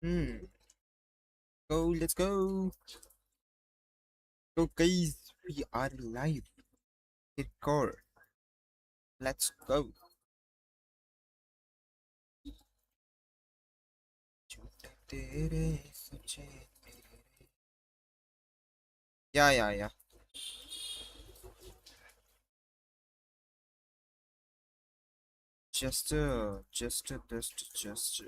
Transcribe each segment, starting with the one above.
Go, let's go. So guys, we are live. Record. Let's go. Yeah. Just.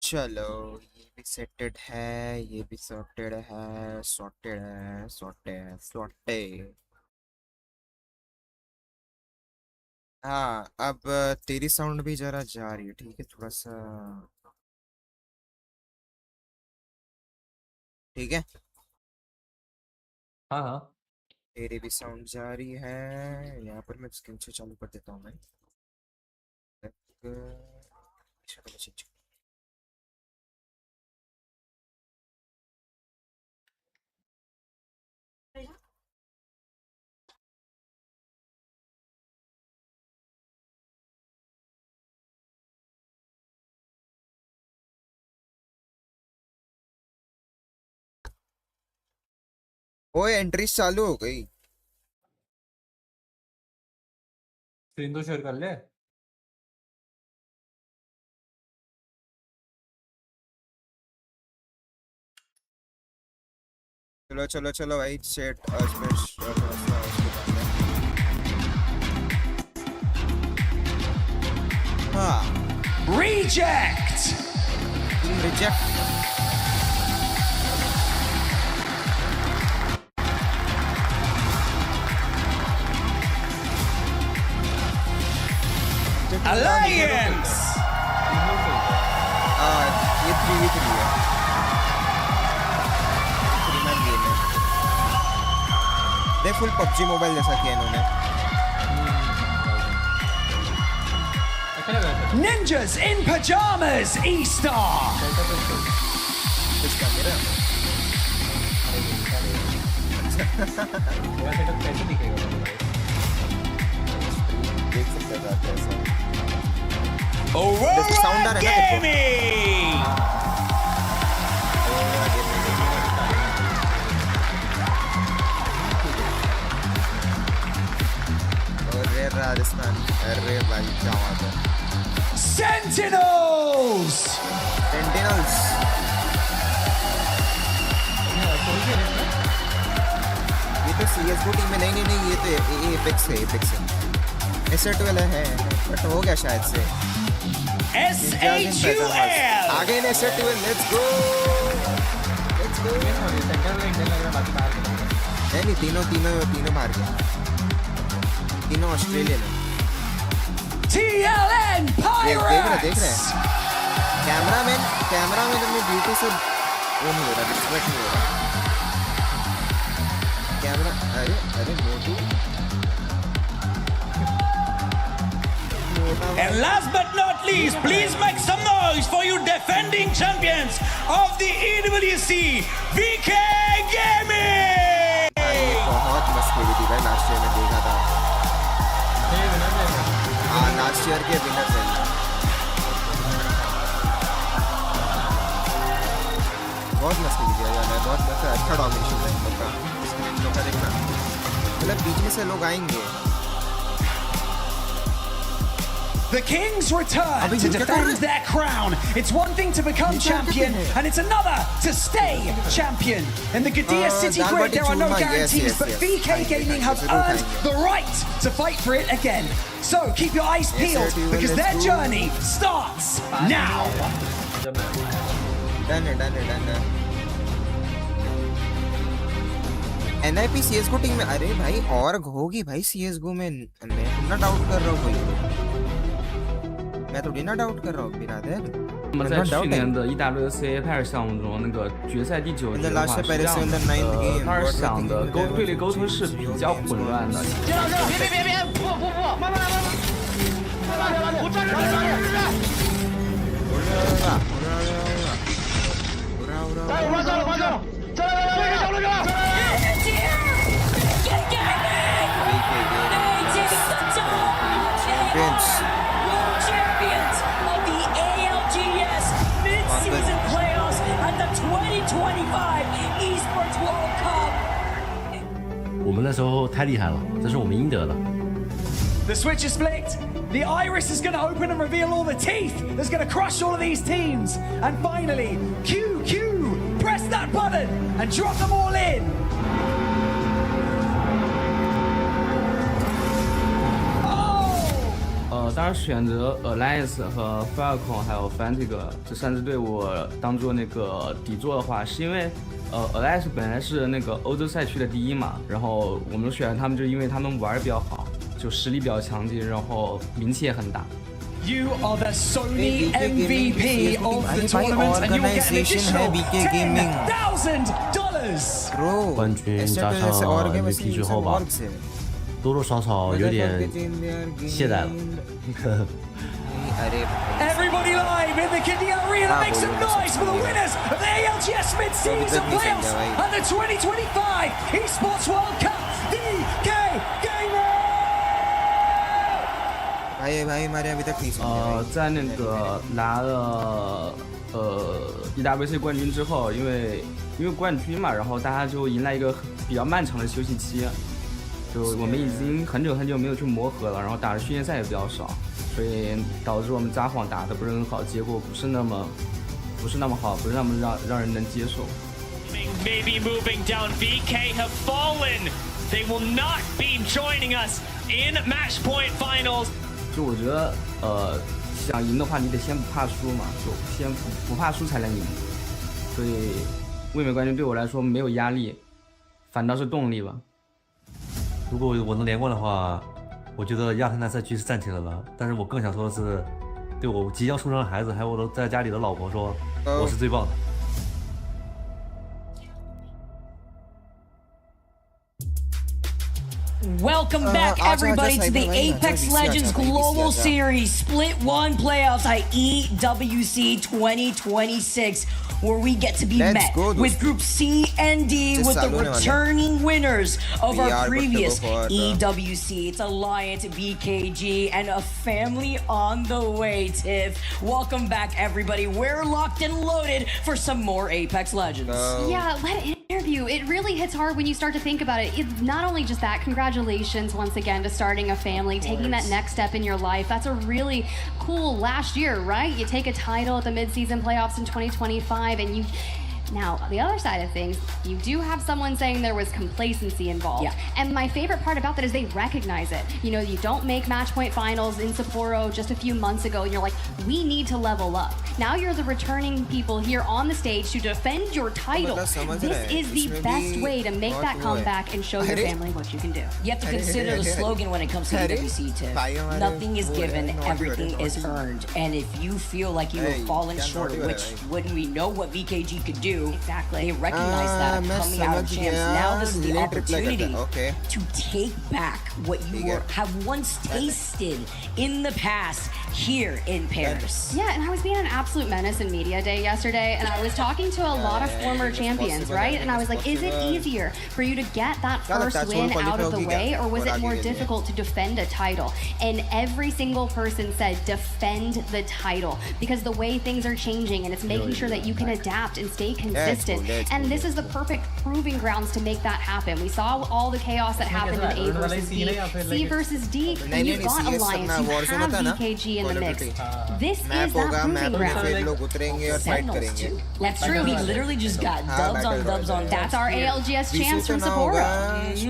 चलो ये भी settled है, ये भी सॉर्टेड है, सॉर्टेड। हाँ, अब तेरी साउंड भी जरा जा रही है, ठीक है, थोड़ा सा। ठीक है, हाँ तेरी भी साउंड जा रही है। यहाँ पर मैं स्क्रीन से चालू कर देता हूँ मैं। ओए एंट्रीज चालू हो गई। स्क्रीन तो शेयर कर ले। चलो भाई सेट Reject! Alliance! ये 3v3 है। देख फुल पबजी मोबाइल जैसा किया इन्होंने। Ninjas in pajamas, E-Star! इसका मेरा कैसे दिखेगा? देख सकते हैं कैसा Aurora Gaming! अरे राजस्थान, अरे भाई क्या बात है। Sentinels! ये तो CSGO टीम में नहीं, ये तो एपेक्स है। एसेट वाला है, बट हो गया शायद से। SHUL! आगे ने एसेट वाला, लेट्स गो। नहीं तीनों बाहर गए, तीनों ऑस्ट्रेलियन है। TLN Pirates! देख रहे हैं कैमरा में अपनी ब्यूटी से वो नहीं हो रहा, डिस्ट्रैक्ट नहीं हो रहा कैमरा। अरे मोटू। And last but not least, please make some noise for you defending champions of the EWC, VK Gaming! बहुत मस्त खेली थी भाई, लास्ट ईयर में देखा था। हाँ, लास्ट ईयर के विनर थे। बहुत मस्त खेली थी यार, बहुत मस्त, अच्छा डोमिनेशन है इन लोग का देखना। मतलब बीच में से लोग आएंगे। The Kings return to defend their crown. It's one thing to become champion, and it's another to stay champion. In the Gadia City Grid, there are no guarantees, but VK Gaming have earned the right to fight for it again. So keep your eyes peeled, because their journey starts now. Done है। NIP CSGO team में, अरे भाई और होगी भाई CSGO में, मैं ना डाउट कर रहा हूँ कोई, मैं थोड़ी ना डाउट कर रहा हूँ बिरादर। 那么在去年的 EWC Apex 项目中，那个决赛第9局的话是这样的，当时想的队列沟通是比较混乱的。接到这，别，不，慢慢来，我站着，加油，World champions of the ALGS mid-season playoffs at the 2025 Esports World Cup. 我们那时候太厉害了，这是我们应得的。The switch is flicked. The iris is going to open and reveal all the teeth that's going to crush all of these teams. And finally, QQ, press that button and drop them all in. 当时选择 Alliance 和 Falcon 还有 Fnatic 这3支队伍当做那个底座的话，是因为Alliance 本来是那个欧洲赛区的第1嘛，然后我们选他们就是因为他们玩得比较好，就实力比较强劲，然后名气也很大。You are the Sony MVP of the tournament, and you will get an additional $10,000. 冠军加上 MVP 之后吧，多多少少有点懈怠了。Everybody live in the Qiddiya Arena, make some noise for the winners of the ALGS mid-season playoffs and the 2025 Esports World Cup, VK Gamer. 在那个拿了EWC 冠军之后，因为冠军嘛，然后大家就迎来一个比较漫长的休息期。就我们已经很久没有去磨合了，然后打的训练赛也比较少，所以导致我们撒谎打的不是很好，结果不是那么好，不是那么让人能接受。Maybe moving down, VK have fallen. They will not be joining us in match point finals. 就我觉得想赢的话，你得先不怕输嘛，就先不怕输才能赢。所以卫冕冠军对我来说没有压力，反倒是动力吧。如果我能连冠的话，我觉得亚特兰赛区是站起来了。但是我更想说的是，对我即将出生的孩子，还有我在家里的老婆说，我是最棒的。Welcome back, everybody, to the Apex Legends Global Series Split 1 Playoffs at EWC 2026, where we get to be met with Group C and D with the returning winners of our previous EWC. It's Alliance, BKG, and a family on the way, Tiff. Welcome back, everybody. We're locked and loaded for some more Apex Legends. Yeah, that interview, it really hits hard when you start to think about it. It's not only just that, congratulations once again to starting a family, taking that next step in your life. That's a really cool last year, right? You take a title at the mid-season playoffs in 2025 and you... Now, the other side of things, you do have someone saying there was complacency involved. Yeah. And my favorite part about that is they recognize it. You know, you don't make match point finals in Sapporo just a few months ago, and you're like, we need to level up. Now you're the returning people here on the stage to defend your title. This is the best way to make that comeback and show your family what you can do. You have to consider the slogan when it comes to EWC, Tiff. Nothing is given, everything is earned. And if you feel like you have fallen short, which when we know what VKG could do, exactly, they recognize that coming out of champs. Now this is the opportunity to take back what you have once tasted in the past here in Paris. Yeah, and I was being an absolute menace in media day yesterday, and I was talking to a lot of former champions, right? And I was like, is it easier for you to get that first win out of the way, or was it more difficult to defend a title? And every single person said defend the title, because the way things are changing, and it's making sure that you can adapt and stay consistent. And this is the perfect proving grounds to make that happen. We saw all the chaos that happened in A versus B, C versus D, and you've got Alliance, you have VKG in the mix. This is that proving ground. Sentinels too. That's true. We literally just got dubs on dubs on. That's our ALGS champs from Sapporo.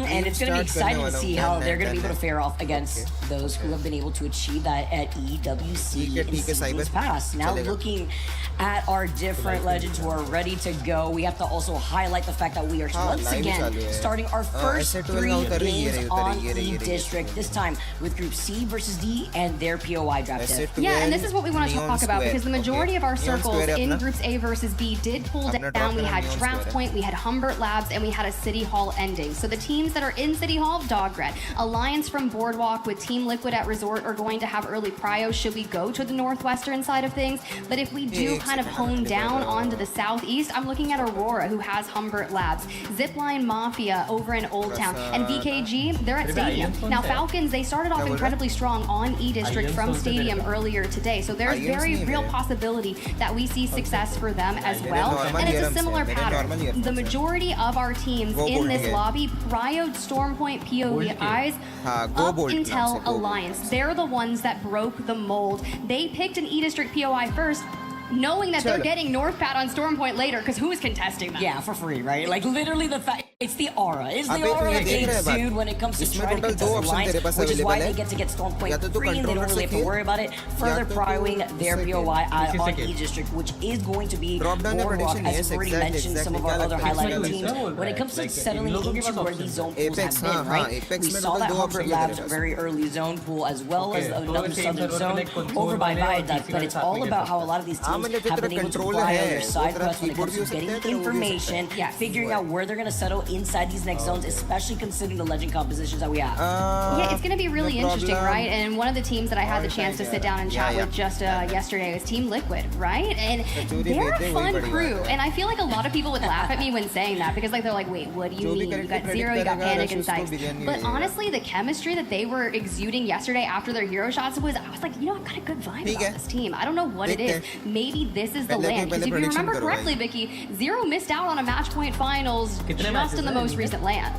And it's going to be exciting to see how they're going to be able to fare off against those who have been able to achieve that at EWC in seasons past. Now looking at our different legends who are ready to go. We have to also highlight the fact that we are once live again चालू है। starting our first ऐसे 3 12 उतर रही है, games ये on रही, E District, this time with Group C versus D and their POI draft. Yeah, and this is what we want to talk about because the majority of our circles in अपना। Groups A versus B did pull अपना down. We drop had Neon Draft Square Point, we had Humbert Labs, and we had a City Hall ending. So the teams that are in City Hall, Dog Red. Alliance from Boardwalk with Team Liquid at Resort are going to have early prio should we go to the northwestern side of things. But if we do kind of hone down onto the southeast, I'm looking at Aurora, who has Humbert Labs, Zipline Mafia over in Old Town, and VKG, they're at Stadium. Now Falcons, they started off incredibly strong on E District from Stadium earlier today. So there's very real possibility that we see success for them as well. And it's a similar pattern. The majority of our teams in this lobby prioed Stormpoint POVIs up until Alliance. They're the ones that broke the mold. They picked an E District POI first, knowing that they're getting Northpad on Stormpoint later, because who is contesting that? Yeah, for free, right? Like literally the fact, it's the aura. It's the aura that they exude when it comes to trying to contest Alliance, which is why they get to get Stormpoint free and they don't really have to worry about it. Further prioing their POI on E District, which is going to be Boardwalk, as we've already mentioned some of our other highlighted teams. When it comes to settling into where these zone pools have been, right? We saw that Humbert Labs very early zone pool, as well as another southern zone over by Viaduct, but it's all about how a lot of these teams have been able to fly on their side quest when it comes to getting information, figuring out where they're going to settle inside these next zones, especially considering the legend compositions that we have. Yeah, it's going to be really interesting, right? And one of the teams that I had the chance to sit down and chat with just yesterday was Team Liquid, right? And they're a fun crew. And I feel like a lot of people would laugh at me when saying that because like they're like, wait, what do you mean? You got Zero, you got Panic and Sykes. But honestly, the chemistry that they were exuding yesterday after their hero shots was, I was like, you know, I've got a good vibe about this team. I don't know what it is. Maybe this is the land. Because if you remember correctly, Vicky, Zero missed out on a match point finals just in the most recent land.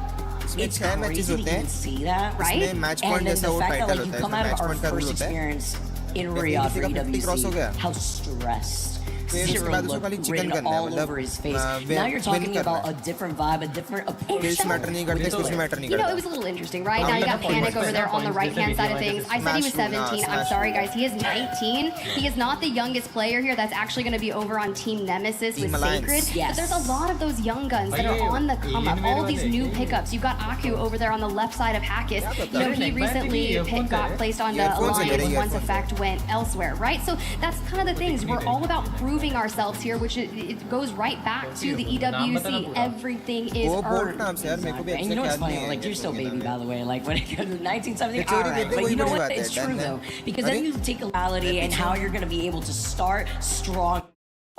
It's crazy to even see that, right? And then the fact that like you come out of our first experience in Riyadh for EWC, how stressed Zero looked written all over his face. Now you're talking about a different vibe, a different approach. You know, it was a little interesting, right? Now you got Panic over there on the right-hand side of things. I said he was 17. I'm sorry, guys. He is 19. He is not the youngest player here. That's actually going to be over on Team Nemesis with Sacred. But there's a lot of those young guns that are on the come-up. All these new pickups. You've got Aku over there on the left side of Hackis. You know, he recently got placed on the Alliance once Effect went elsewhere, right? So that's kind of the things. We're all about proving ourselves here, which it goes right back to the EWC. Everything is earned. And you know what's funny? Like, you're still baby, by the way. Like, when it comes to 1970, all right. But you know what? It's true, though. Because then you take reality and how you're going to be able to start strong.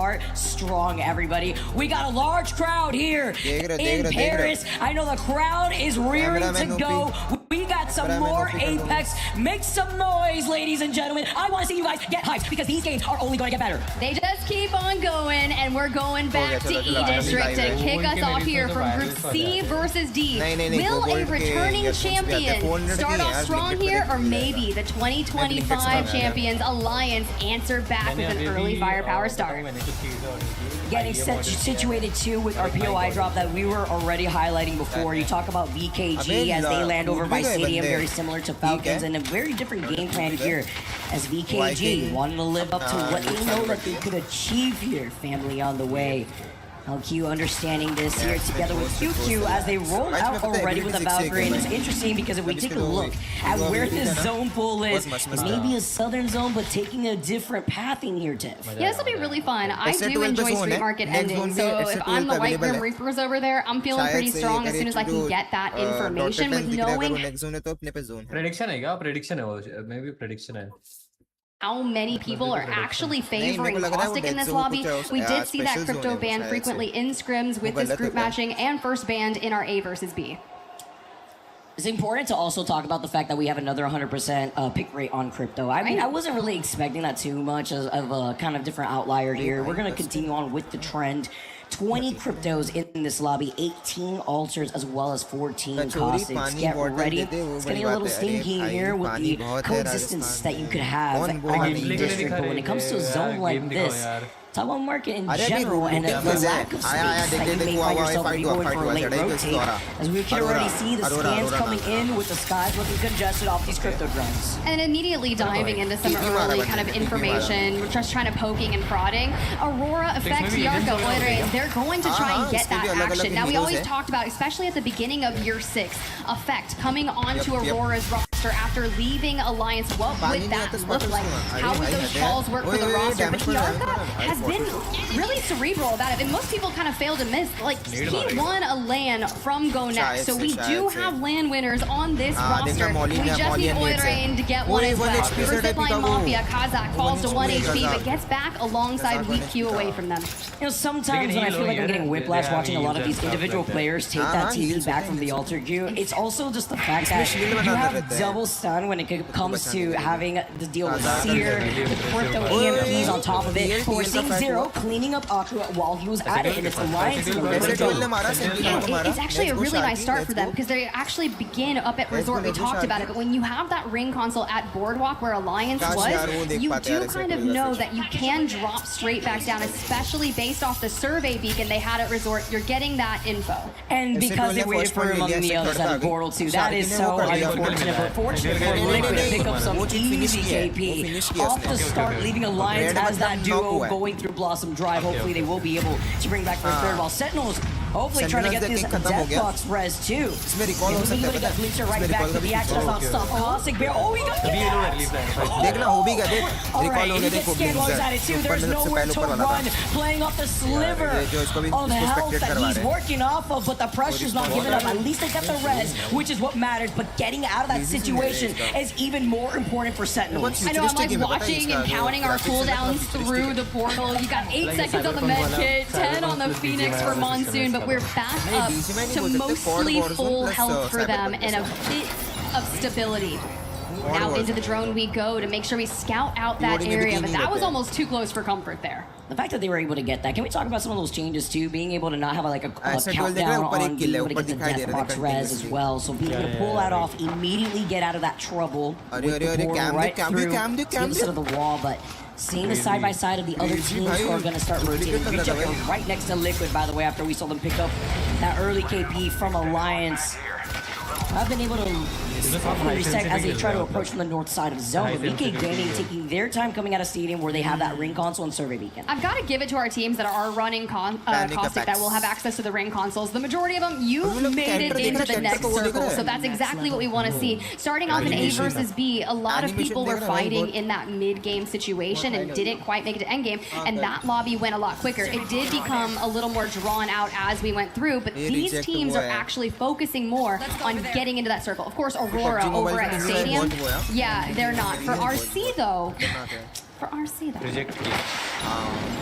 Everybody. We got a large crowd here in Paris. I know the crowd is rearing to go. We got some more Apex. Make some noise, ladies and gentlemen. I want to see you guys get hyped because these games are only going to get better. They just keep on going, and we're going back to E District to kick us off here from Group C versus D. Will a returning champion start off strong here, or maybe the 2025 champions Alliance answer back with an early firepower start? Getting situated too with our POI drop that we were already highlighting before. You talk about VKG as they land over by Stadium, very similar to Falcons, and a very different game plan here as VKG wanted to live up to what they know that they could achieve here. Family on the way. LQ understanding this here together with QQ as they roll out already with the Valkyrie. And it's interesting because if we take a look at where this zone pool is, it may be a southern zone, but taking a different pathing here, Tiff. Yeah, this will be really fun. I do enjoy Street Market ending, so if I'm the White Grim Reapers over there, I'm feeling pretty strong as soon as I can get that information with knowing prediction है क्या? Prediction है वो, maybe prediction है. How many people are actually favoring Caustic in this lobby. We did see that crypto ban frequently in scrims with this group matching and first banned in our A versus B. It's important to also talk about the fact that we have another 100% pick rate on crypto. I mean, I wasn't really expecting that too much of a kind of different outlier here. We're going to continue on with the trend. 20 cryptos in this lobby, 18 altars as well as 14 caustics. Get ready. It's getting a little stinky here with the coexistence that you could have on E District. But when it comes to a zone like this, talk about market in अरे अभी general and the routine lack of space that you may find yourself if you go in for a late rotate. As we can already see the scans coming in with the skies looking congested off these crypto drones. And immediately diving into some early kind of information, just trying to poking and prodding. Aurora affects Yarko, they're going to try and get that action. Now, we always talked about, especially at the beginning of year 6, Effect coming onto Aurora's roster after leaving Alliance. What would that look like? How would those calls work for the roster? But Yarko has been really cerebral about it, and most people kind of fail to miss. Like, he won a LAN from Go Next, so we do have LAN winners on this roster. We just need Oirain to get one as well. For Zipline Mafia, Kazakh falls to 1 HP, but gets back alongside Weak Q away from them. You know, sometimes when I feel like I'm getting whiplash watching a lot of these individual players take that TP back from the altar queue, it's also just the fact that you have double stun when it comes to having the deal with Seer, the crypto EMPs on top of it. But we're seeing Zero cleaning up Aku while he was at it, and it's Alliance in the It's actually a really nice start for them because they actually begin up at Resort. We talked about it, but when you have that ring console at Boardwalk where Alliance was, you do kind of know that you can drop straight back down, especially based off the survey beacon they had at Resort. You're getting that info. And because they waited for him on the other side of Portal 2, that is so unfortunate. But fortunate for Liquid to pick up some easy KP off the start, leaving Alliance as that duo going through Blossom Drive. Hopefully they will be able to bring back their third, while Sentinels hopefully trying to get this death box res too. He would have got Bleacher right back to the action. Does not stop. Caustic Bear. Oh, he got Alright, he gets scanned while he's at it too. There's nowhere to run. Playing off the sliver of health that he's working off of, but the pressure's not giving up. At least they got the res, which is what matters. But getting out of that situation is even more important for Sentinels. I know, I'm like watching and counting our cooldowns through the portal. You got 8 seconds on the med kit, 10 on the Phoenix for Monsoon, but we're back up to mostly full health for them and a bit of stability. Now into the drone we go to make sure we scout out that area, but that was almost too close for comfort there. The fact that they were able to get that, can we talk about some of those changes too? Being able to not have like a countdown on being able to get the death box res as well, so being able to pull that off, immediately get out of that trouble with the portal right through the other side of the wall, but seeing the side-by-side of the other teams who are going to start rotating. Reach up right next to Liquid, by the way, after we saw them pick up that early KP from Alliance. I've been able to reset as they try to approach from the north side of the zone. But VK Gaming taking their time coming out of Stadium where they have that ring console and survey beacon. I've got to give it to our teams that are running Caustic that will have access to the ring consoles. The majority of them, you've made it into the next circle. So that's exactly what we want to see. Starting off in A versus B, a lot of people were fighting in that mid-game situation and didn't quite make it to endgame. And that lobby went a lot quicker. It did become a little more drawn out as we went through. But these teams are actually focusing more on getting into that circle. Of course, Aurora over at the stadium. Yeah, they're not. For RC though, A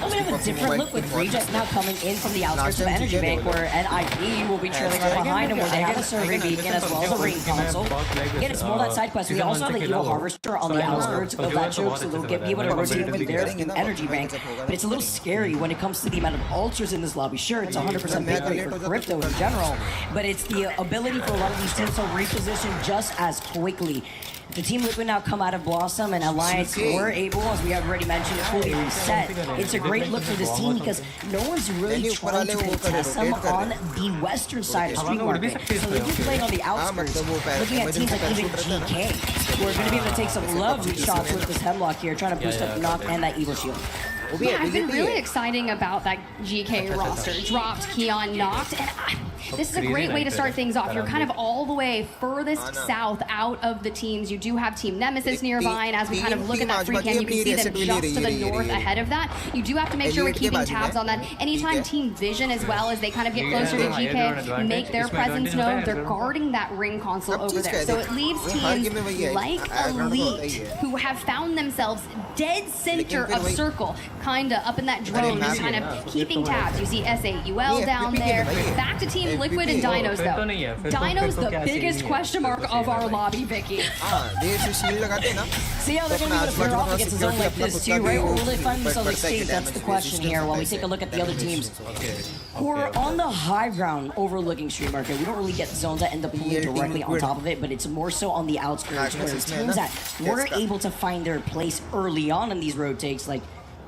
bit of a different look with Reject now coming in from the outskirts of Energy Bank, where NIP will be trailing right behind him, where they have a survey beacon as well as a ring console. Again, it's more that side quest. We also have the Evil Harvester on the outskirts of that choke, so they'll be able to rotate with their Energy Bank. But it's a little scary when it comes to the amount of ultras in this lobby. Sure, it's 100% big rate for crypto in general, but it's the ability for a lot of these teams to reposition just as quickly. The Team Liquid now come out of Blossom, and Alliance were able, as we have already mentioned, fully reset. It's a great look for this team because no one's really trying to contest them on the western side of Street Market. So they'll be playing on the outskirts, looking at teams like even GK, who are going to be able to take some lovely shots with this Hemlock here, trying to boost up Knock and that Evil Shield. Yeah, I've been really exciting about that GK roster. Dropped, Keon knocked, and this is a great way to start things off. You're kind of all the way furthest south out of the teams. You do have Team Nemesis nearby, and as we kind of look at that free cam, you can see them just to the north ahead of that. You do have to make sure we're keeping tabs on that. Anytime Team Vision, as well as they kind of get closer to GK, make their presence known, they're guarding that ring console over there. So it leaves teams like Elite, who have found themselves dead center of circle, kinda up in that drone, just kind of keeping tabs. You see SAUL down there. Back to Team Liquid and Dinos though. Dinos the biggest question mark of our lobby, Vicky. See how they're going to be able to pair off against a zone like this too, right? Or will they find themselves extinct? That's the question here while we take a look at the other teams who are on the high ground overlooking Street Market. We don't really get zones that end up pulling directly on top of it, but it's more so on the outskirts where teams that weren't able to find their place early on in these road takes, like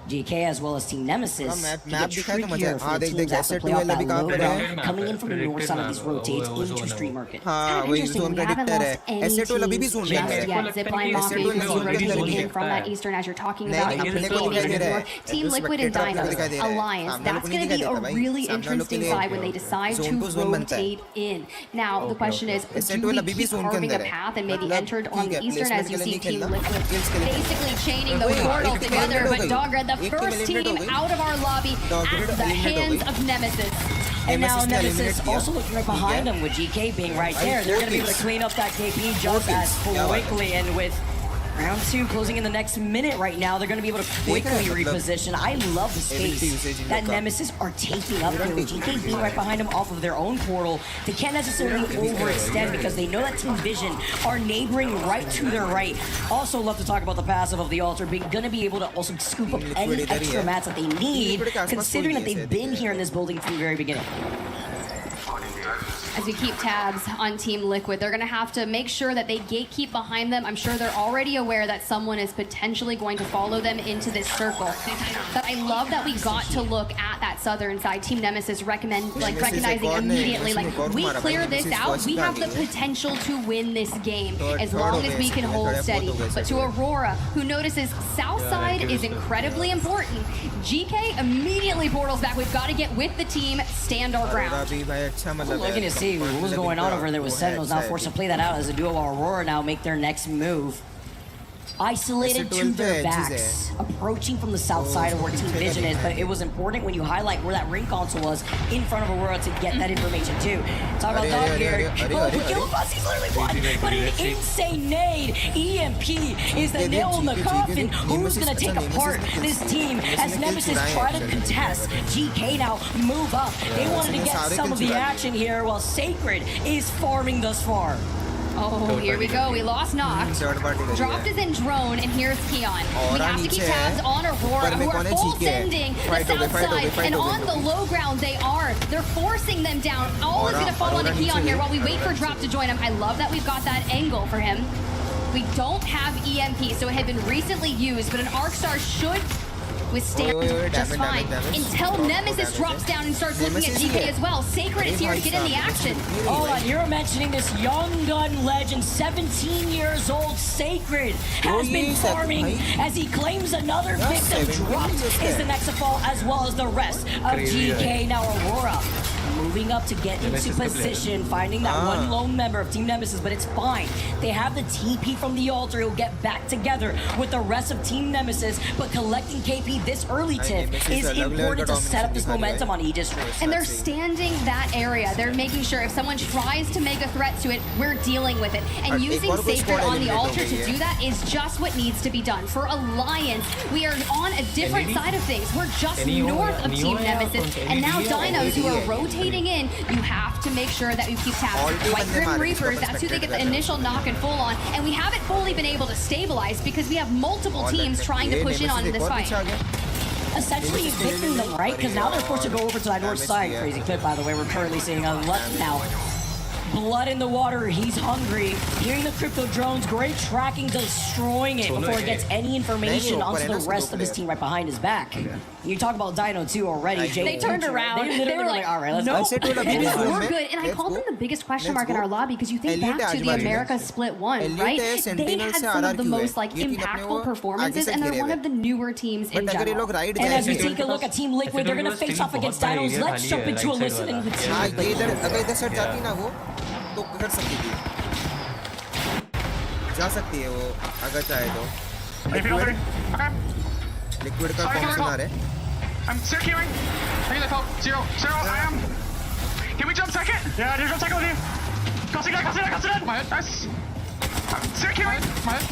GK as well as Team Nemesis. map It gets दिखाया तो मजा trickier है। for the देख teams that have to play off SL2 that भी कहाँ low पे ground है? coming in from the north side of these rotates वो into zone street है market. हाँ Kind of वही interesting. zone We haven't predictor है lost any SL2 अभी भी teams zone just में है yet. Zipline Mafia SL2 is zone rotating predictor in from that है। eastern as you're talking नहीं, about. नहीं, and अपने को Team दिखाई दे रहा है। Liquid, Team ऐसे Liquid and spectator आपको दिखाई Dinos दे रहा है। Alliance. सामने That's लोग going नहीं to be दिखाई a देता भाई। really सामने लोग के interesting लिए side when they decide to zone to zone बनता है। rotate in. Now the question is, do SL2 we अभी भी keep zone के carving a अंदर है। path and maybe मतलब entered ठीक on the है, eastern placement as you के लिए see नहीं Team खेलना, Liquid kills के लिए खेलना। basically chaining the वही, portal एक team together. eliminate But हो गई। Dogred, the एक team first eliminate team हो gई। out of our lobby Dogred at the eliminate हो hands गई। of Nemesis. And now Nemesis ने Nemesis eliminate किया। also looking right ठीक behind है। them with GK being right there. They're going to be able to clean up that KP just Four as kills. क्या बात है। quickly. And with round 2 closing in the next minute right now, they're going to be able to quickly reposition. I love the Ability space usage in that the cup. Nemesis are taking up here. With GK being right behind them off of their own portal. They can't necessarily overextend because they know that Team Vision are neighboring right to their right. Also love to talk about the passive of the Altar being going to be able to also scoop up any extra mats that they need, considering that they've been here in this building from the very beginning. As we keep tabs on Team Liquid, they're going to have to make sure that they gatekeep behind them. I'm sure they're already aware that someone is potentially going to follow them into this circle. But I love that we got to look at that southern side. Team Nemesis recognizing immediately, like, we clear this out, we have the potential to win this game as long as we can hold steady. But to Aurora, who notices south side is incredibly important, GK immediately portals back. We've got to get with the team, stand our ground. अभी भाई अच्छा मतलब Looking to see what was going on over there with Sentinels, now forced to play that out as a duo while Aurora now make their next move. Isolated to their backs, approaching from the south side of where Team Vision is, but it was important when you highlight where that ring console was in front of Aurora to get that information too. Talk about Dog here. Oh, Gillifuss, he's literally won, but an insane nade. EMP is the nail in the coffin. Who's going to take apart this team as Nemesis try to contest? GK now move up. They wanted to get some of the action here while Sacred is farming thus far. Oh, here we go. We lost Nox. Dropped his in drone, and here's Keon. We have to keep tabs on Aurora, who are full sending the south side. And on the low ground, they're forcing them down. All is going to fall onto Keon here while we wait for Drop to join him. I love that we've got that angle for him. We don't have EMP, so it had been recently used, but an Arcstar should withstand just fine until Nemesis drops down and starts looking at GK as well. Sacred is here to get in the action. Hold on, you're mentioning this young gun legend, 17 years old, Sacred, has been farming as he claims another victim. Dropped is the next to fall, as well as the rest of GK. Now Aurora moving up to get into position, finding that one lone member of Team Nemesis, but it's fine. They have the TP from the Altar. He'll get back together with the rest of Team Nemesis, but collecting KP this early tip is important to set up this momentum on Aegis. And they're standing that area. They're making sure if someone tries to make a threat to it, we're dealing with it. And using Sacred on the Altar to do that is just what needs to be done. For Alliance, we are on a different side of things. We're just north of Team Nemesis. And now Dinos, who are rotating in, you have to make sure that you keep tabs. White Grim Reapers, that's who they get the initial knock and full on. And we haven't fully been able to stabilize because we have multiple teams trying to push in on this fight. Essentially evicting them, right? Because now they're forced to go over to that north side. Crazy clip, by the way. We're currently seeing a left now. Blood in the water, he's hungry. Hearing the crypto drones, great tracking, destroying it before it gets any information onto the rest of his team right behind his back. You talk about Dino too already, Jake. They turned around. They were like, all right, let's no, go. we're good. And I called them the biggest question mark in our lobby because you think back to the America Split 1, right? They had some of the most impactful performances, and they're one of the newer teams in general. And as we take a look at Team Liquid, they're going to face off against Dinos. Let's jump into a listen with Team Liquid. तो कर सकती थी, जा सकती है वो अगर चाहे तो. लिक्विड का कौन सुना रहे? I'm securing. Take the help. Zero. I am. Can we jump second? Yeah, just jump second with you. Consider. My head. Nice. I'm securing. My head.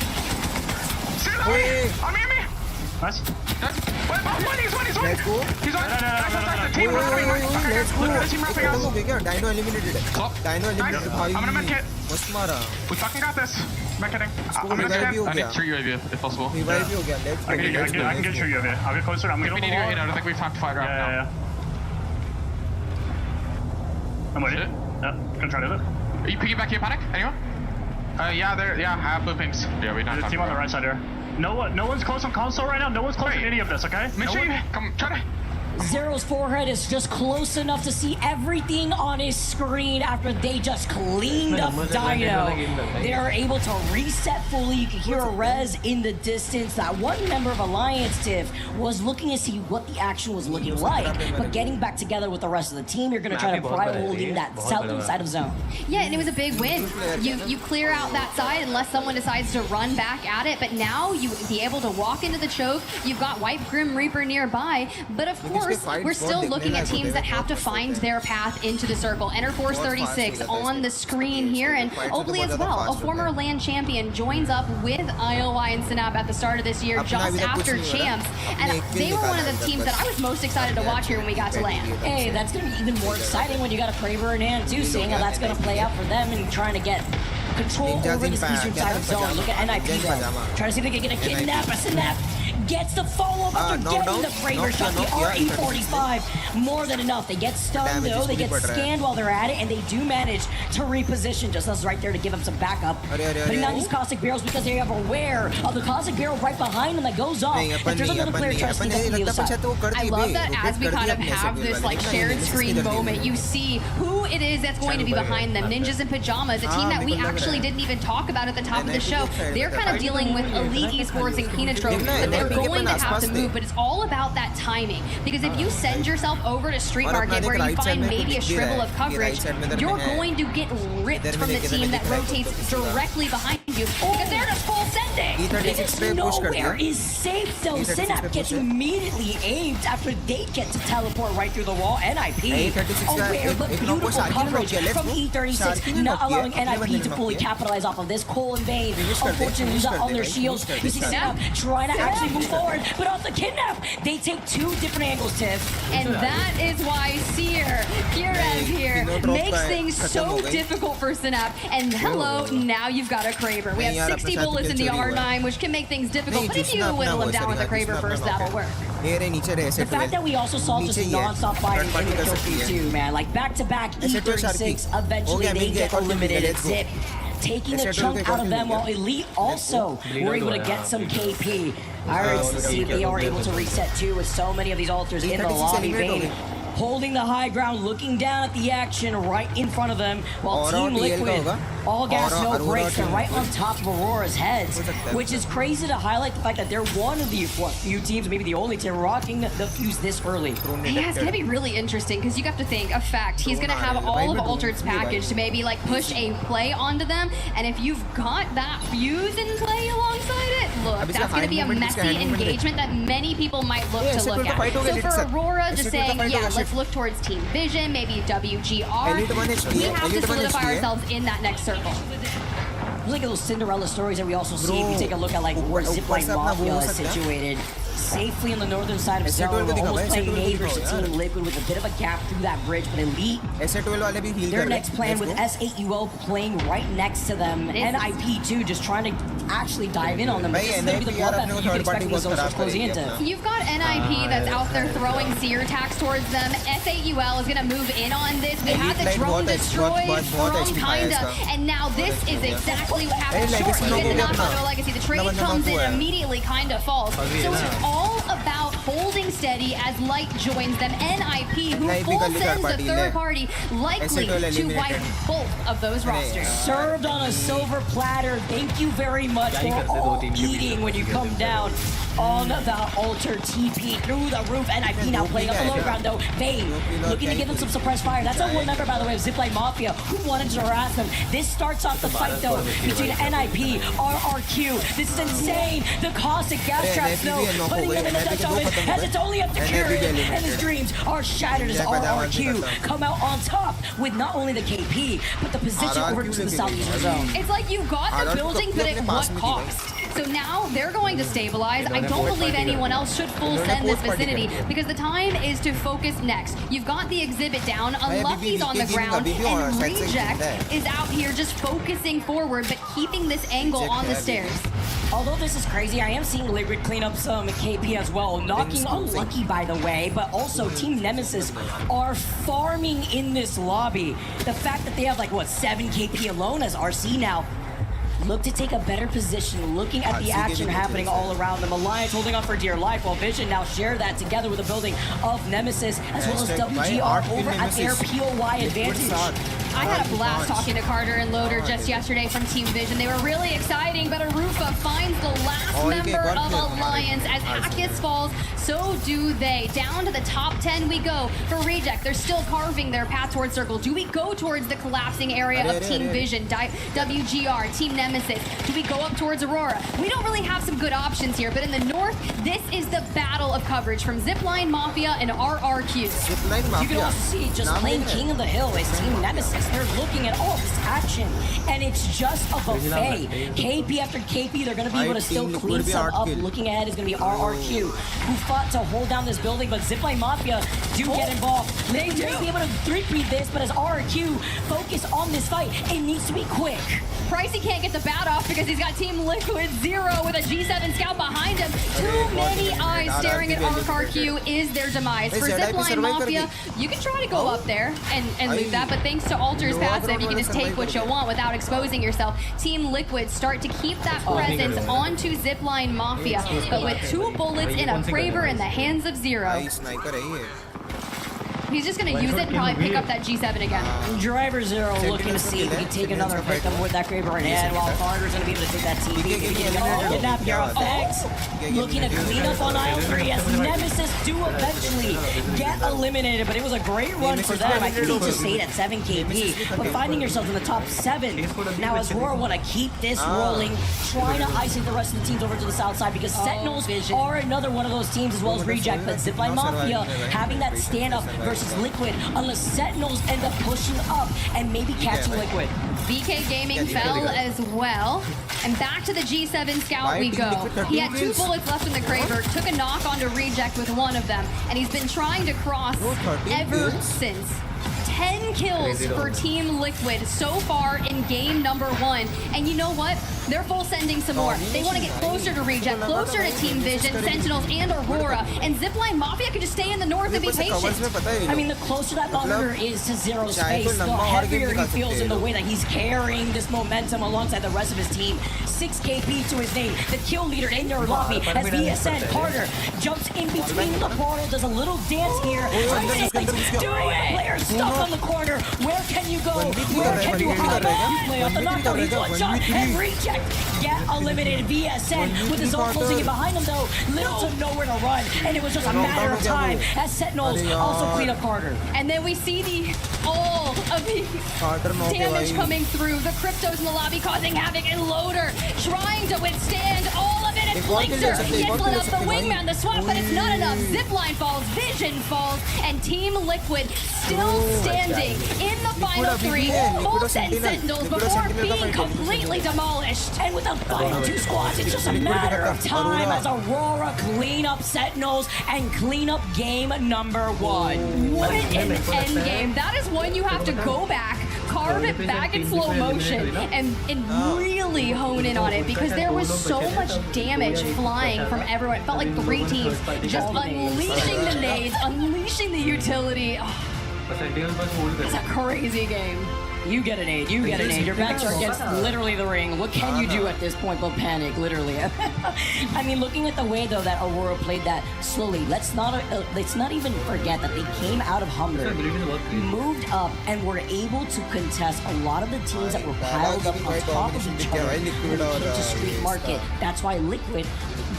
Zero. On me. Nice. Wait, he's one. Let's go. He's on. Nice. Team wrapping. Let's go. Look at the team wrapping us. Dino eliminated. Dino eliminated. I'm gonna medkit. मस्त मारा. We fucking got this. Medkitting. I'm gonna revive. I need 3 UAV if possible. Revive हो गया. Let's go. I can get 3 UAV. I'll get closer. I'm gonna go. We need to get in. I don't think we have time to fight around now. I'm ready. Yeah, gonna try to do it. Are you picking back here, Panic? Anyone? Yeah, I have blue pings. Yeah, we don't have time. There's a team on the right side here. No one's close on console right now. No one's close to any of this, okay? Make sure you come try to. Zero's forehead is just close enough to see everything on his screen after they just cleaned up Dino. They are able to reset fully. You can hear a res in the distance. That one member of Alliance, Tiff, was looking to see what the action was looking like, but getting back together with the rest of the team, you're going to try to pry holding that southern side of zone. Yeah, and it was a big win. You clear out that side unless someone decides to run back at it, but now you be able to walk into the choke. You've got White Grim Reaper nearby, but of course, we're still looking at teams that have to find their path into the circle. Enter Force 36 on the screen here, and Oakley as well, a former LAN champion, joins up with IOI and Synap at the start of this year, just after champs, and they were one of the teams that I was most excited to watch here when we got to LAN. Hey, that's going to be even more exciting when you got a Kraber in hand too, seeing how that's going to play out for them and trying to get control over this eastern side of zone. Look at NIP though. Trying to see if they can get a kidnap, a Synap. Gets the follow-up after getting the Kraber shot, the RE45, more than enough. They get stunned though, they get scanned while they're at it, and they do manage to reposition, just as right there to give them some backup. Putting down these caustic barrels because they are aware of the caustic barrel right behind them that goes off. If there's another player trying to sneak up the other side. I love that as we kind of have this like shared screen moment, you see who it is that's going to be behind them. Ninjas in Pajamas, a team that we actually didn't even talk about at the top of the show. They're kind of dealing with Elite Esports and Kinatrope, but they're going to have to move, but it's all about that timing, because if you send yourself over to Street Market where you find maybe a shrivel of coverage, you're going to get ripped from the team that rotates directly behind you, because they're just full sending. This nowhere is safe though. Synap gets immediately aimed after they get to teleport right through the wall. NIP, aware but beautiful coverage from E36, not allowing NIP to fully capitalize off of this. Cole and Vayne, unfortunately, lose out on their shields. You see Synap trying to actually move forward, but off the kidnap, they take two different angles, Tiff. And that is why Seer, here, makes things so difficult for Synap. And hello, now you've got a Kraber. We have 60 bullets in the R9, which can make things difficult, but if you whittle them down with a Kraber first, that'll work. The fact that we also saw just non-stop fighting in the kill too, man. Like back-to-back E36, eventually they get eliminated. Zip taking a chunk out of them, while Elite also were able to get some KP. Pirates, to see if they are able to reset too with so many of these altars in the lobby. Vayne holding the high ground, looking down at the action right in front of them, while Team Liquid, all gas, no brakes, they're right on top of Aurora's heads, which is crazy to highlight the fact that they're one of the few teams, maybe the only team, rocking the fuse this early. Yeah, it's going to be really interesting, because you have to think, a fact, he's going to have all of Altered's package to maybe like push a play onto them, and if you've got that fuse in play alongside it, look, that's going to be a messy engagement that many people might look to look at. So for Aurora, just saying, yeah, let's look towards Team Vision, maybe WGR. We have to solidify ourselves in that next circle. There's like little Cinderella stories that we also see if you take a look at like where Zipline Mafia is situated. Safely on the northern side of zone, almost playing neighbors to Team Liquid with a bit of a gap through that bridge, but Elite, their next plan with S8UO playing right next to them, NIP too, just trying to actually dive in on them. This is going to be the bloodbath you can expect from those zones closing into. You've got NIP that's out there throwing seer attacks towards them. S8UL is going to move in on this. We had the drone destroyed from Kinda, and now this is exactly what happens. Sure, you get the knockdown to a legacy. The trade comes in immediately, Kinda falls. So it's all about holding steady as Light joins them. NIP, who full sends the third party, likely to wipe both of those rosters. Served on a silver platter. Thank you very much for all eating when you come down on the altar. TP through the roof. NIP now playing up the low ground though. Vayne looking to give them some suppressed fire. That's a one member, by the way, of Zipline Mafia who wanted to harass them. This starts off the fight though between NIP, RRQ. This is insane. The caustic gas traps though, putting them in the Dutch oven as it's only up to Kyrian, and his dreams are shattered as RRQ come out on top with not only the KP, but the position over to the southeastern zone. It's like you got the building, but at what cost? So now they're going to stabilize. I don't believe anyone else should full send this vicinity, because the time is to focus next. You've got the exhibit down, Unlucky's on the ground, and Reject is out here just focusing forward, but keeping this angle on the stairs. Although this is crazy, I am seeing Liquid clean up some KP as well, knocking Unlucky, by the way, but also Team Nemesis are farming in this lobby. The fact that they have like, what, 7 KP alone as RC now look to take a better position, looking at the action happening all around them. Alliance holding on for dear life, while Vision now share that together with the building of Nemesis, as well as WGR over at their POY advantage. I had a blast talking to Carter and Loader just yesterday from Team Vision. They were really exciting, but Arufa finds the last member of Alliance. As Akis falls, so do they. Down to the top 10 we go. For Reject, they're still carving their path towards Circle. Do we go towards the collapsing area of Team Vision, WGR, Team Nemesis? Do we go up towards Aurora? We don't really have some good options here, but in the north, this is the battle of coverage from Zipline Mafia and RRQ. You can also see just plain King of the Hill is Team Nemesis. They're looking at all this action, and it's just a buffet. KP after KP, they're going to be able to still clean some up. Looking ahead is going to be RRQ, who fought to hold down this building, but Zipline Mafia do get involved. They may be able to three-peat this, but as RRQ focus on this fight, it needs to be quick. Pricey can't get the bat off because he's got Team Liquid 0 with a G7 scout behind him. Too many eyes staring at RRQ is their demise. For Zipline Mafia, you can try to go up there and loot that, but thanks to Alter's passive, you can just take what you want without exposing yourself. Team Liquid start to keep that presence onto Zipline Mafia, but with 2 bullets in a Kraber in the hands of Zero. He's just going to use it and probably pick up that G7 again. Driver Zero looking to see if he can take another victim with that Kraber in hand, while Carter's going to be able to take that TV. Kidnap your effects. Looking to clean up on aisle 3 as Nemesis do eventually get eliminated, but it was a great run for them. I think he just stayed at 7 KP, but finding yourself in the top 7. Now as Roar want to keep this rolling, trying to isolate the rest of the teams over to the south side, because Sentinels are another one of those teams, as well as Reject, but Zipline Mafia having that stand-up versus Liquid, unless Sentinels end up pushing up and maybe catching Liquid. BK Gaming fell as well. And back to the G7 scout we go. He had 2 bullets left in the Kraber, took a knock onto Reject with 1 of them, and he's been trying to cross ever since. 10 kills for Team Liquid so far in game number 1. And you know what? They're full sending some more. They want to get closer to Reject, closer to Team Vision, Sentinels, and Aurora. And Zipline Mafia could just stay in the north and be patient. I mean, the closer that monitor is to Zero's face, the heavier he feels in the way that he's carrying this momentum alongside the rest of his team. 6 KP to his name, the kill leader in your lobby, as VSN Carter jumps in between the portal, does a little dance here. Do it! Player stuck on the corner. Where can you go? Where can you hide? You play off the knockout, he's one shot, and Reject get eliminated. VSN with his own closing in behind him though, little to nowhere to run, and it was just a matter of time as Sentinels also clean up Carter. And then we see all of the damage coming through. The Cryptos in the lobby causing havoc, and Loader trying to withstand all of it. And Flixer gets lit up, the wingman, the swap, but it's not enough. Zipline falls, Vision falls, and Team Liquid still standing in the final 3. Full send Sentinels before being completely demolished. And with the final 2 squads, it's just a matter of time as Aurora clean up Sentinels and clean up game number 1. What an end game. That is one you have to go back, carve it back in slow motion, and really hone in on it, because there was so much damage flying from everyone. It felt like 3 teams just unleashing the nades, unleashing the utility. Oh, it's a crazy game. You get an aid, you get an aid. Your backs are against literally the ring. What can you do at this point but panic, literally? I mean, looking at the way, though, that Aurora played that slowly, let's not even forget that they came out of hunger, moved up, and were able to contest a lot of the teams that were piled up on top of each other when it came to Street Market. That's why Liquid,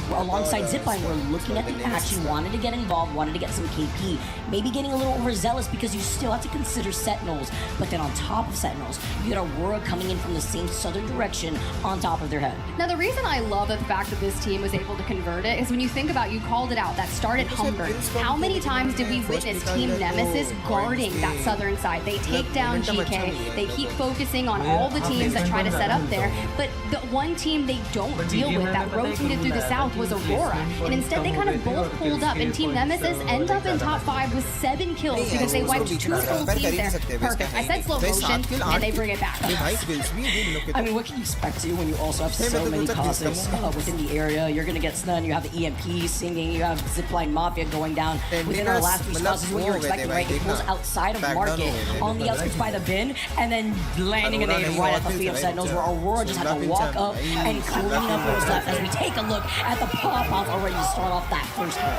alongside Zipline, were looking at the action, wanted to get involved, wanted to get some KP, maybe getting a little overzealous because you still have to consider Sentinels, but then on top of Sentinels, you got Aurora coming in from the same southern direction on top of their head. Now, the reason I love the fact that this team was able to convert it is when you think about, you called it out, that started hunger. How many times did we witness Team Nemesis guarding that southern side? They take down GK, they keep focusing on all the teams that try to set up there, but the one team they don't deal with that rotated through the south was Aurora. And instead they kind of both pulled up, and Team Nemesis end up in top 5 with 7 kills because they wiped 2 full teams there. Perfect. I said slow motion, and they bring it back. I mean, what can you expect to when you also have so many causes within the area? You're gonna get stun, you have the EMP singing, you have Zipline Mafia going down. Within our last 3 causes, what you're expecting, right? It pulls outside of market, on the outskirts by the bin, and then landing a nade right at the feet of Sentinels, where Aurora just had to walk up and clean up what was left as we take a look at the pop-off already to start off that first round.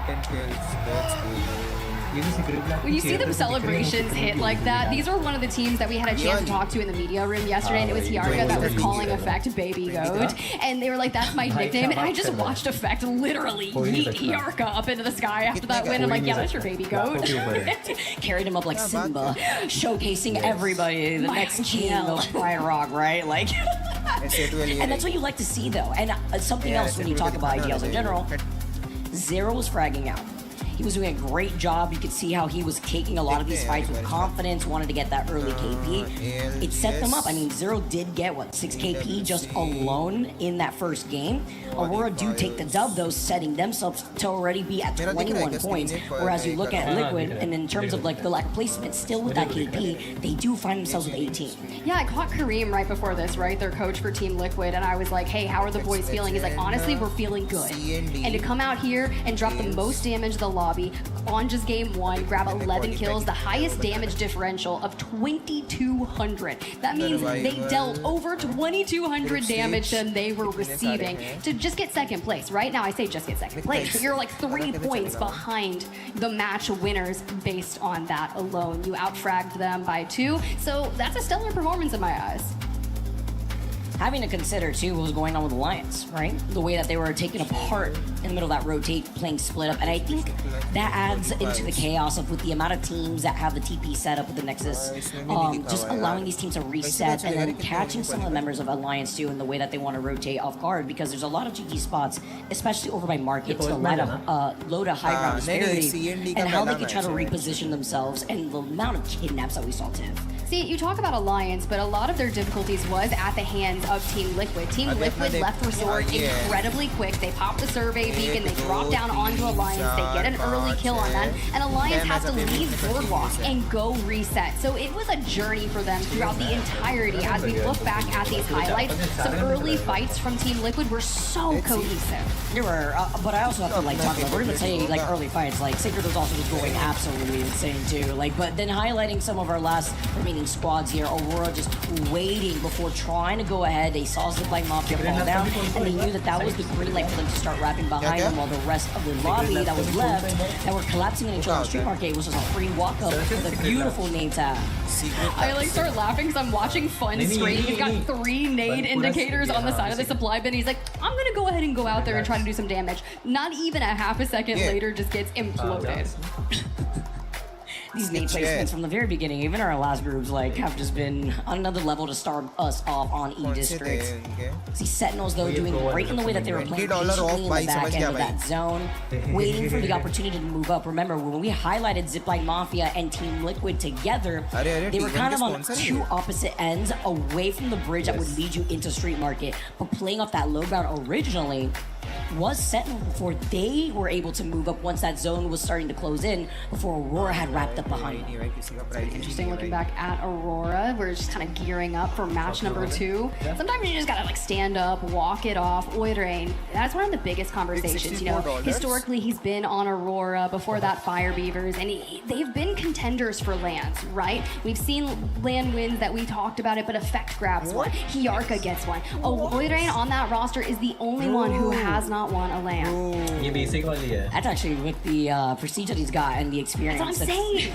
10 kills, that's good. When you see them celebrations hit like that, these are one of the teams that we had a chance to talk to in the media room yesterday, and it was Yarka that was calling Effect Baby Goat, and they were like, that's my nickname, and I just watched Effect literally yeet Yarka up into the sky after that win. I'm like, yeah, that's your baby goat. Carried him up like Simba, showcasing everybody, the next king of Pride Rock, right? Like, and that's what you like to see, though. And something else when you talk about IDLs in general, Zero was fragging out. He was doing a great job. You could see how he was taking a lot of these fights with confidence, wanted to get that early KP. It set them up. I mean, Zero did get, 6 KP just alone in that first game. Aurora do take the dub, though, setting themselves to already be at 21 points. Whereas you look at Liquid, and in terms of like the lack of placement, still with that KP, they do find themselves with 18. Yeah, I caught Kareem right before this, right? Their coach for Team Liquid, and I was like, hey, how are the boys feeling? He's like, honestly, we're feeling good. And to come out here and drop the most damage to the lobby on just game 1, grab 11 kills, the highest damage differential of 2,200. That means they dealt over 2,200 damage than they were receiving to just get second place. Right now, I say just get second place, but you're like 3 points behind the match winners based on that alone. You outfragged them by 2, so that's a stellar performance in my eyes. Having to consider, too, what was going on with Alliance, right? The way that they were taken apart in the middle of that rotate, playing split up. And I think that adds into the chaos of with the amount of teams that have the TP set up with the Nexus, just allowing these teams to reset and then catching some of the members of Alliance, too, in the way that they want to rotate off guard, because there's a lot of GG spots, especially over by market, to load a high ground disparity, and how they can try to reposition themselves, and the amount of kidnaps that we saw, Tiff. See, you talk about Alliance, but a lot of their difficulties was at the hands of Team Liquid. Team Liquid left Resort incredibly quick. They popped the survey beacon, they drop down onto Alliance, they get an early kill on that, and Alliance has to leave Boardwalk and go reset. So it was a journey for them throughout the entirety. As we look back at these highlights, some early fights from Team Liquid were so cohesive. There were, but I also have to talk about, we're gonna say early fights, Sacred was also just going absolutely insane too. But then highlighting some of our last remaining squads here, Aurora just waiting before trying to go ahead. They saw Zipline Mafia fall down, and they knew that that was the green light for them to start wrapping behind them, while the rest of the lobby that was left, that were collapsing in each other on the street market, was just a free walk up with a beautiful name tag. I start laughing because I'm watching Fun screen. He's got 3 nade indicators on the side of the supply bin. He's like, I'm gonna go ahead and go out there and try to do some damage. Not even a half a second later, just gets imploded. These nade placements from the very beginning, even our last groups, have just been on another level to start us off on E-District. See Sentinels, though, doing great in the way that they were playing patiently in the back end of that zone, waiting for the opportunity to move up. Remember, when we highlighted Zipline Mafia and Team Liquid together, they were kind of on 2 opposite ends, away from the bridge that would lead you into Street Market, but playing off that low ground originally was Sentinel before they were able to move up once that zone was starting to close in, before Aurora had wrapped up behind. Interesting looking back at Aurora. We're just kind of gearing up for match number 2. Sometimes you just gotta stand up, walk it off. Oidrain, that's one of the biggest conversations. Historically he's been on Aurora, before that Fire Beavers, and they've been contenders for lands, right? We've seen land wins that we talked about it, but Effect grabs one, Yarka gets one. Oidrain on that roster is the only one who has not won a land. That's actually with the prestige that he's got and the experience. That's what I'm saying.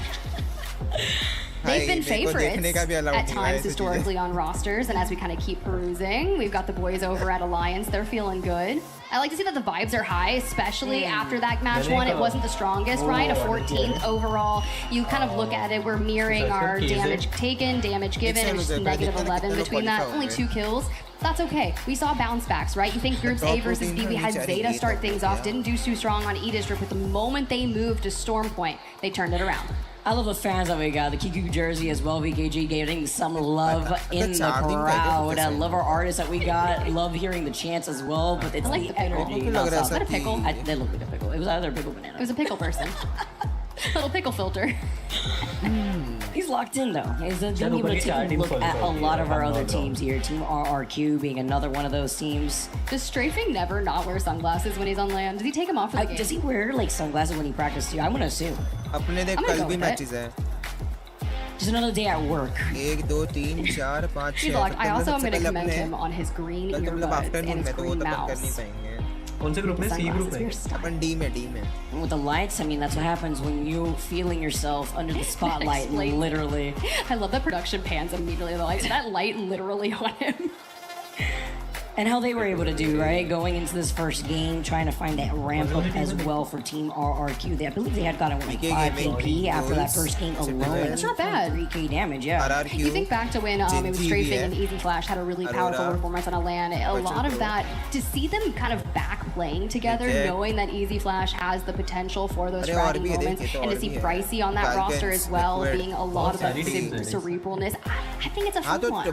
They've been favorites at times historically on rosters, and as we kind of keep perusing, we've got the boys over at Alliance. They're feeling good. I like to see that the vibes are high, especially after that match 1. It wasn't the strongest, right? A 14th overall. You kind of look at it, we're mirroring our damage taken, damage given, and just -11 between that. Only 2 kills. That's okay. We saw bounce backs, right? You think Groups A versus B, we had Zeta start things off, didn't do too strong on E-District, but the moment they moved to Storm Point, they turned it around. I love the fans that we got. The Kiku jersey as well. VKG getting some love in the crowd. I love our artists that we got. Love hearing the chants as well. But it's the energy. Is that a pickle? They look like a pickle. It was either a pickle banana. It was a pickle person. Little pickle filter. He's locked in though. He's going to be able to take a look at a lot of our other teams here. Team RRQ being another one of those teams. Does Strafing never not wear sunglasses when he's on land? Does he take them off for the game? Does he wear like sunglasses when he practices too? I'm going to assume. अपने देख कल भी matches हैं. Just another day at work. 1 2 3 4 5 He's 6. locked. I also am going to commend him on his green earbuds and his green mouse. कौन से group में? सी group में. अपन D में With the lights, I mean, that's what happens when you feeling yourself under the spotlight, literally. I love that production pans immediately. Like that light literally on him. And how they were able to do, right? Going into this first game, trying to find that ramp up as well for Team RRQ. I believe they had gotten like 5 KP after that first game alone. That's not bad. 3k damage, yeah. You think back to when it was Strafing and Easy Flash had a really powerful performance on a LAN. A lot of that, to see them kind of back playing together, knowing that Easy Flash has the potential for those fragging moments, and to see Pricey on that roster as well, being a lot of that cerebralness, I think it's a fun one.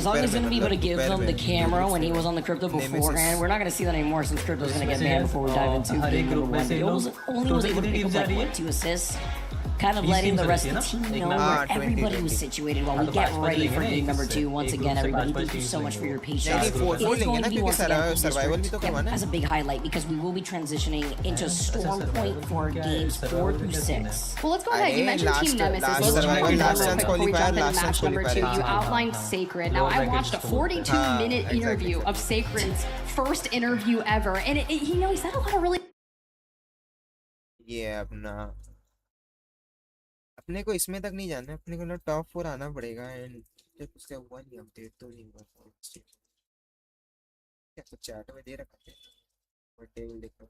As long as he's going to be able to give them the camera when he was on the Crypto beforehand, we're not going to see that anymore since Crypto's going to get banned before we dive into game number 1. He only was able to pick up like, what, 2 assists? Kind of letting the rest of the team know where everybody was situated while we get ready for game number 2. Once again, everybody, thank you so much for your patience. It's going to be once again as a big highlight because we will be transitioning into Storm Point for games 4 through 6. Well, let's go ahead. You mentioned Team Nemesis. Let's check in real quick before we jump into match number 2. You outlined Sacred. Now, I watched a 42-minute interview of Sacred's first interview ever, and he said a lot of really... Yeah, अपने को इसमें तक नहीं जाना है. अपने को ना टॉप 4 आना पड़ेगा. एंड जब उससे हुआ नहीं अपडेट तो नहीं हुआ. क्या तो चैट में दे रखा है और टेबल देखो.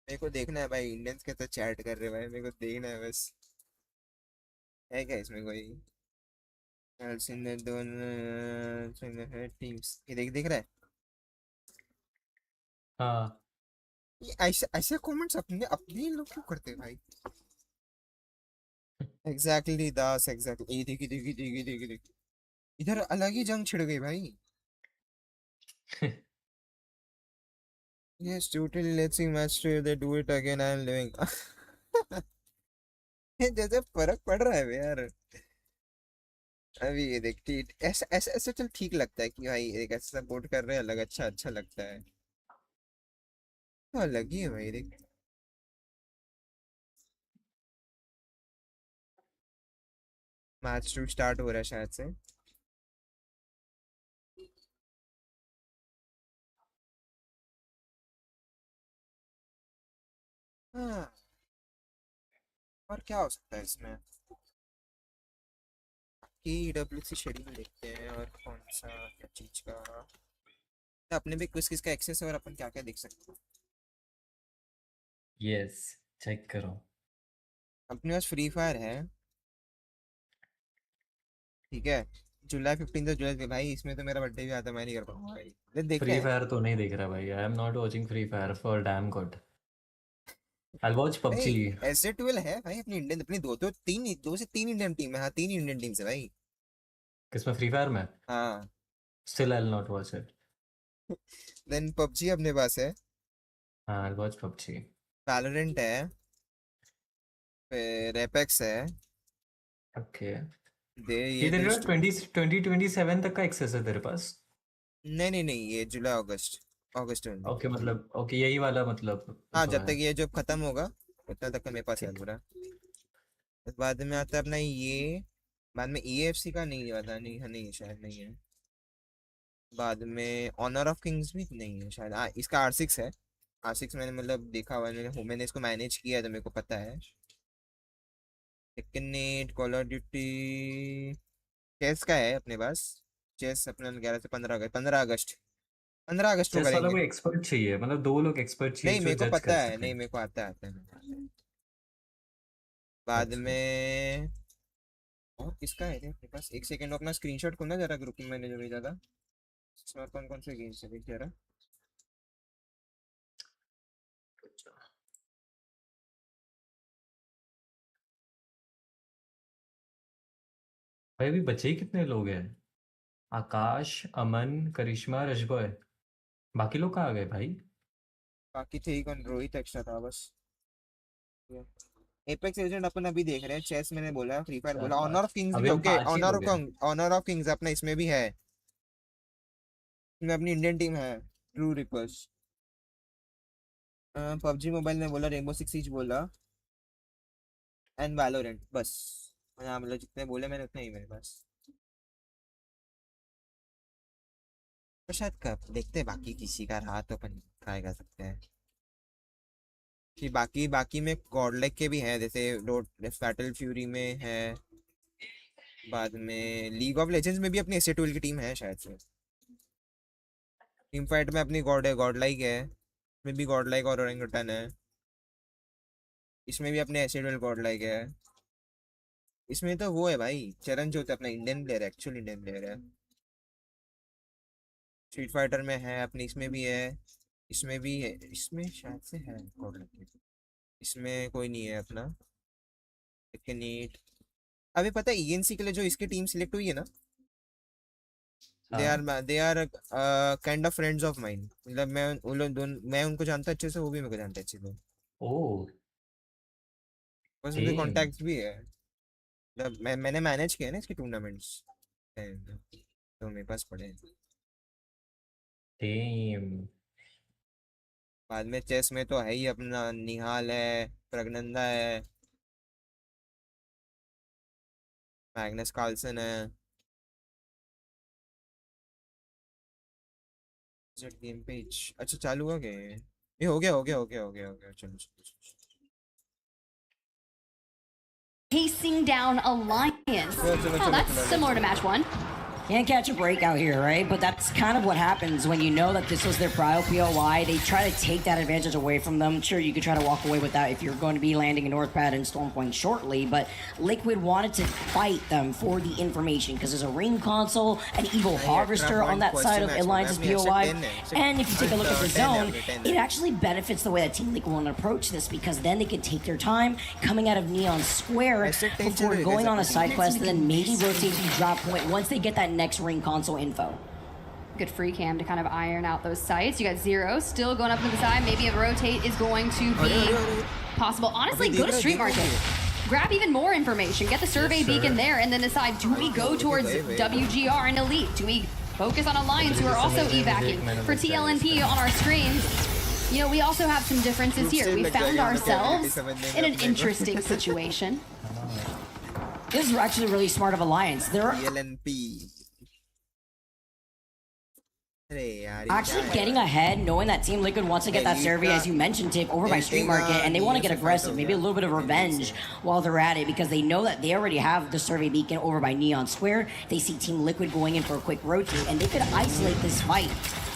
मेरे को देखना है भाई इंडियंस कैसे चैट कर रहे हैं भाई. मेरे को देखना है बस. है क्या इसमें कोई दोनों टीम्स ये देख रहा है. हाँ ऐसे कमेंट्स अपने लोग क्यों करते हैं भाई. एग्जैक्टली दास एग्जैक्टली. ये देखी इधर अलग ही जंग छिड़ गई भाई. Yes, totally. Let's see match 2. If they do it again, I am living. जैसे फर्क पड़ रहा है यार. अभी ये देखती ऐसा ऐसा ऐसा चल ठीक लगता है कि भाई एक ऐसा सपोर्ट कर रहे हैं अलग. अच्छा लगता है. अलग ही है भाई. देख मैच 2 स्टार्ट हो रहा है शायद से. हाँ और क्या हो सकता है इसमें. डब्ल्यूसी शेड्यूल देखते हैं और कौन सा क्या चीज का अपने भी क्विज किसका एक्सेस है और अपन क्या क्या देख सकते हैं. यस चेक करो. अपने पास फ्री फायर है. ठीक है जुलाई 15 जुलाई भाई. इसमें तो मेरा बर्थडे भी आता है. मैं नहीं कर पाऊंगा भाई. फ्री फायर तो नहीं देख रहा भाई. I am not watching Free Fire for damn good. I watch PUBG. एस12 है भाई अपनी इंडियन. अपनी दो से तीन इंडियन टीम है. हाँ 3 इंडियन टीम्स है भाई. किसमें फ्री फायर में. हाँ still I will not watch it. Then PUBG अपने पास है. हाँ आई वॉच पबजी. वैलोरेंट है. फिर एपेक्स है. ओके ये तेरे पास 2027 तक का एक्सेस है तेरे पास. नहीं ये जुलाई अगस्त में. ओके मतलब ओके यही वाला मतलब. हाँ जब तक ये जो खत्म होगा उतना तक मेरे पास है पूरा. बाद में आता है अपना ये. बाद में EAFC का नहीं आता. नहीं शायद नहीं है. बाद में ऑनर ऑफ किंग्स भी नहीं है शायद. हाँ इसका R6 है. R6 मैंने मतलब देखा हुआ. मैंने इसको मैनेज किया तो मेरे को पता है. टेकनेट कॉल ऑफ ड्यूटी चेस का है अपने पास. चेस अपना 11 से 15 अगस्त को करेंगे. कोई एक्सपर्ट चाहिए मतलब 2 लोग एक्सपर्ट चाहिए. नहीं मेरे को पता है. नहीं मेरे को आता है. बाद में और किसका है अपने पास. एक सेकंड अपना स्क्रीनशॉट खोलना जरा. ग्रुप में मैंने जो भेजा था इसमें कौन से गेम्स है देख जरा. भाई अभी बचे ही कितने लोग हैं? आकाश, अमन, करिश्मा, रशबॉय। बाकी लोग कहाँ गए भाई? बाकी थे ही कौन, रोहित एक्स्ट्रा था बस। एपेक्स एजेंट अपन अभी देख रहे हैं, चेस मैंने बोला, फ्री फायर बोला, ऑनर ऑफ किंग्स भी अभी हम ओके, 5 ही ऑनर लोग ऑफ हैं। ऑनर ऑफ किंग्स अपना इसमें भी है, इसमें अपनी इंडियन टीम है, ट्रू रिपर्स। पबजी मोबाइल ने बोला, रेनबो सिक्स सीज बोला, एंड वैलोरेंट, बस। हाँ मतलब जितने बोले मैंने उतने ही मेरे पास। तो शायद कब देखते हैं, बाकी किसी का रहा तो अपन ट्राई कर सकते हैं कि बाकी में गॉडलाइक के भी हैं, जैसे बैटल फ्यूरी में है, बाद में लीग ऑफ लेजेंड्स में भी अपनी एसे टूल की टीम है शायद से। टीम फाइट में अपनी गॉडलाइक है, इसमें भी गॉडलाइक और ओरेंगुटन है, इसमें भी अपने एसे टूल गॉडलाइक है, इसमें तो वो है भाई चरण जो अपना इंडियन प्लेयर है, एक्चुअल इंडियन प्लेयर है। स्ट्रीट फाइटर में है अपनी, इसमें भी है, इसमें भी है, इसमें शायद से है गॉडलाइक, इसमें कोई नहीं है अपना। नीट अभी पता है ईएनसी के लिए जो इसकी टीम सिलेक्ट हुई है ना, they are kind of friends of mine, मतलब मैं उनको जानता अच्छे से, वो भी मेरे को जानते अच्छे से, ओह बस उनके कॉन्टैक्ट्स भी है, मतलब मैंने मैनेज किया ना इसके टूर्नामेंट्स, तो मेरे पास पड़े हैं। टीम बाद में चेस में तो है ही अपना निहाल है, प्रगनंदा है, मैग्नस कार्लसन है। गेम पेज अच्छा चालू हो गया, ये हो गया चलो चलो। Pacing down Alliance. Oh, that's similar to match 1. Can't catch a break out here, right? But that's kind of what happens when you know that this was their prio POI. They try to take that advantage away from them. Sure, you could try to walk away with that if you're going to be landing in Northpad and Storm Point shortly, but Liquid wanted to fight them for the information because there's a ring console, an evil harvester on that side of Alliance's POI. And if you take a look at the zone, it actually benefits the way that Team Liquid want to approach this because then they can take their time coming out of Neon Square before going on a side quest and then maybe rotate to drop point once they get that next ring console info. Good free cam to kind of iron out those sites. You got Zero still going up to the side. Maybe a rotate is going to be possible. Honestly, go to Street Market. Grab even more information. Get the survey beacon there and then decide, do we go towards WGR and Elite? Do we focus on Alliance who are also evacing? For TLNP on our screens, you know, we also have some differences here. We found ourselves in an interesting situation. This is actually really smart of Alliance. They're actually getting ahead, knowing that Team Liquid wants to get that survey, as you mentioned, Tip, over by Street Market, and they want to get aggressive, maybe a little bit of revenge while they're at it, because they know that they already have the survey beacon over by Neon Square. They see Team Liquid going in for a quick rotate, and they could isolate this fight.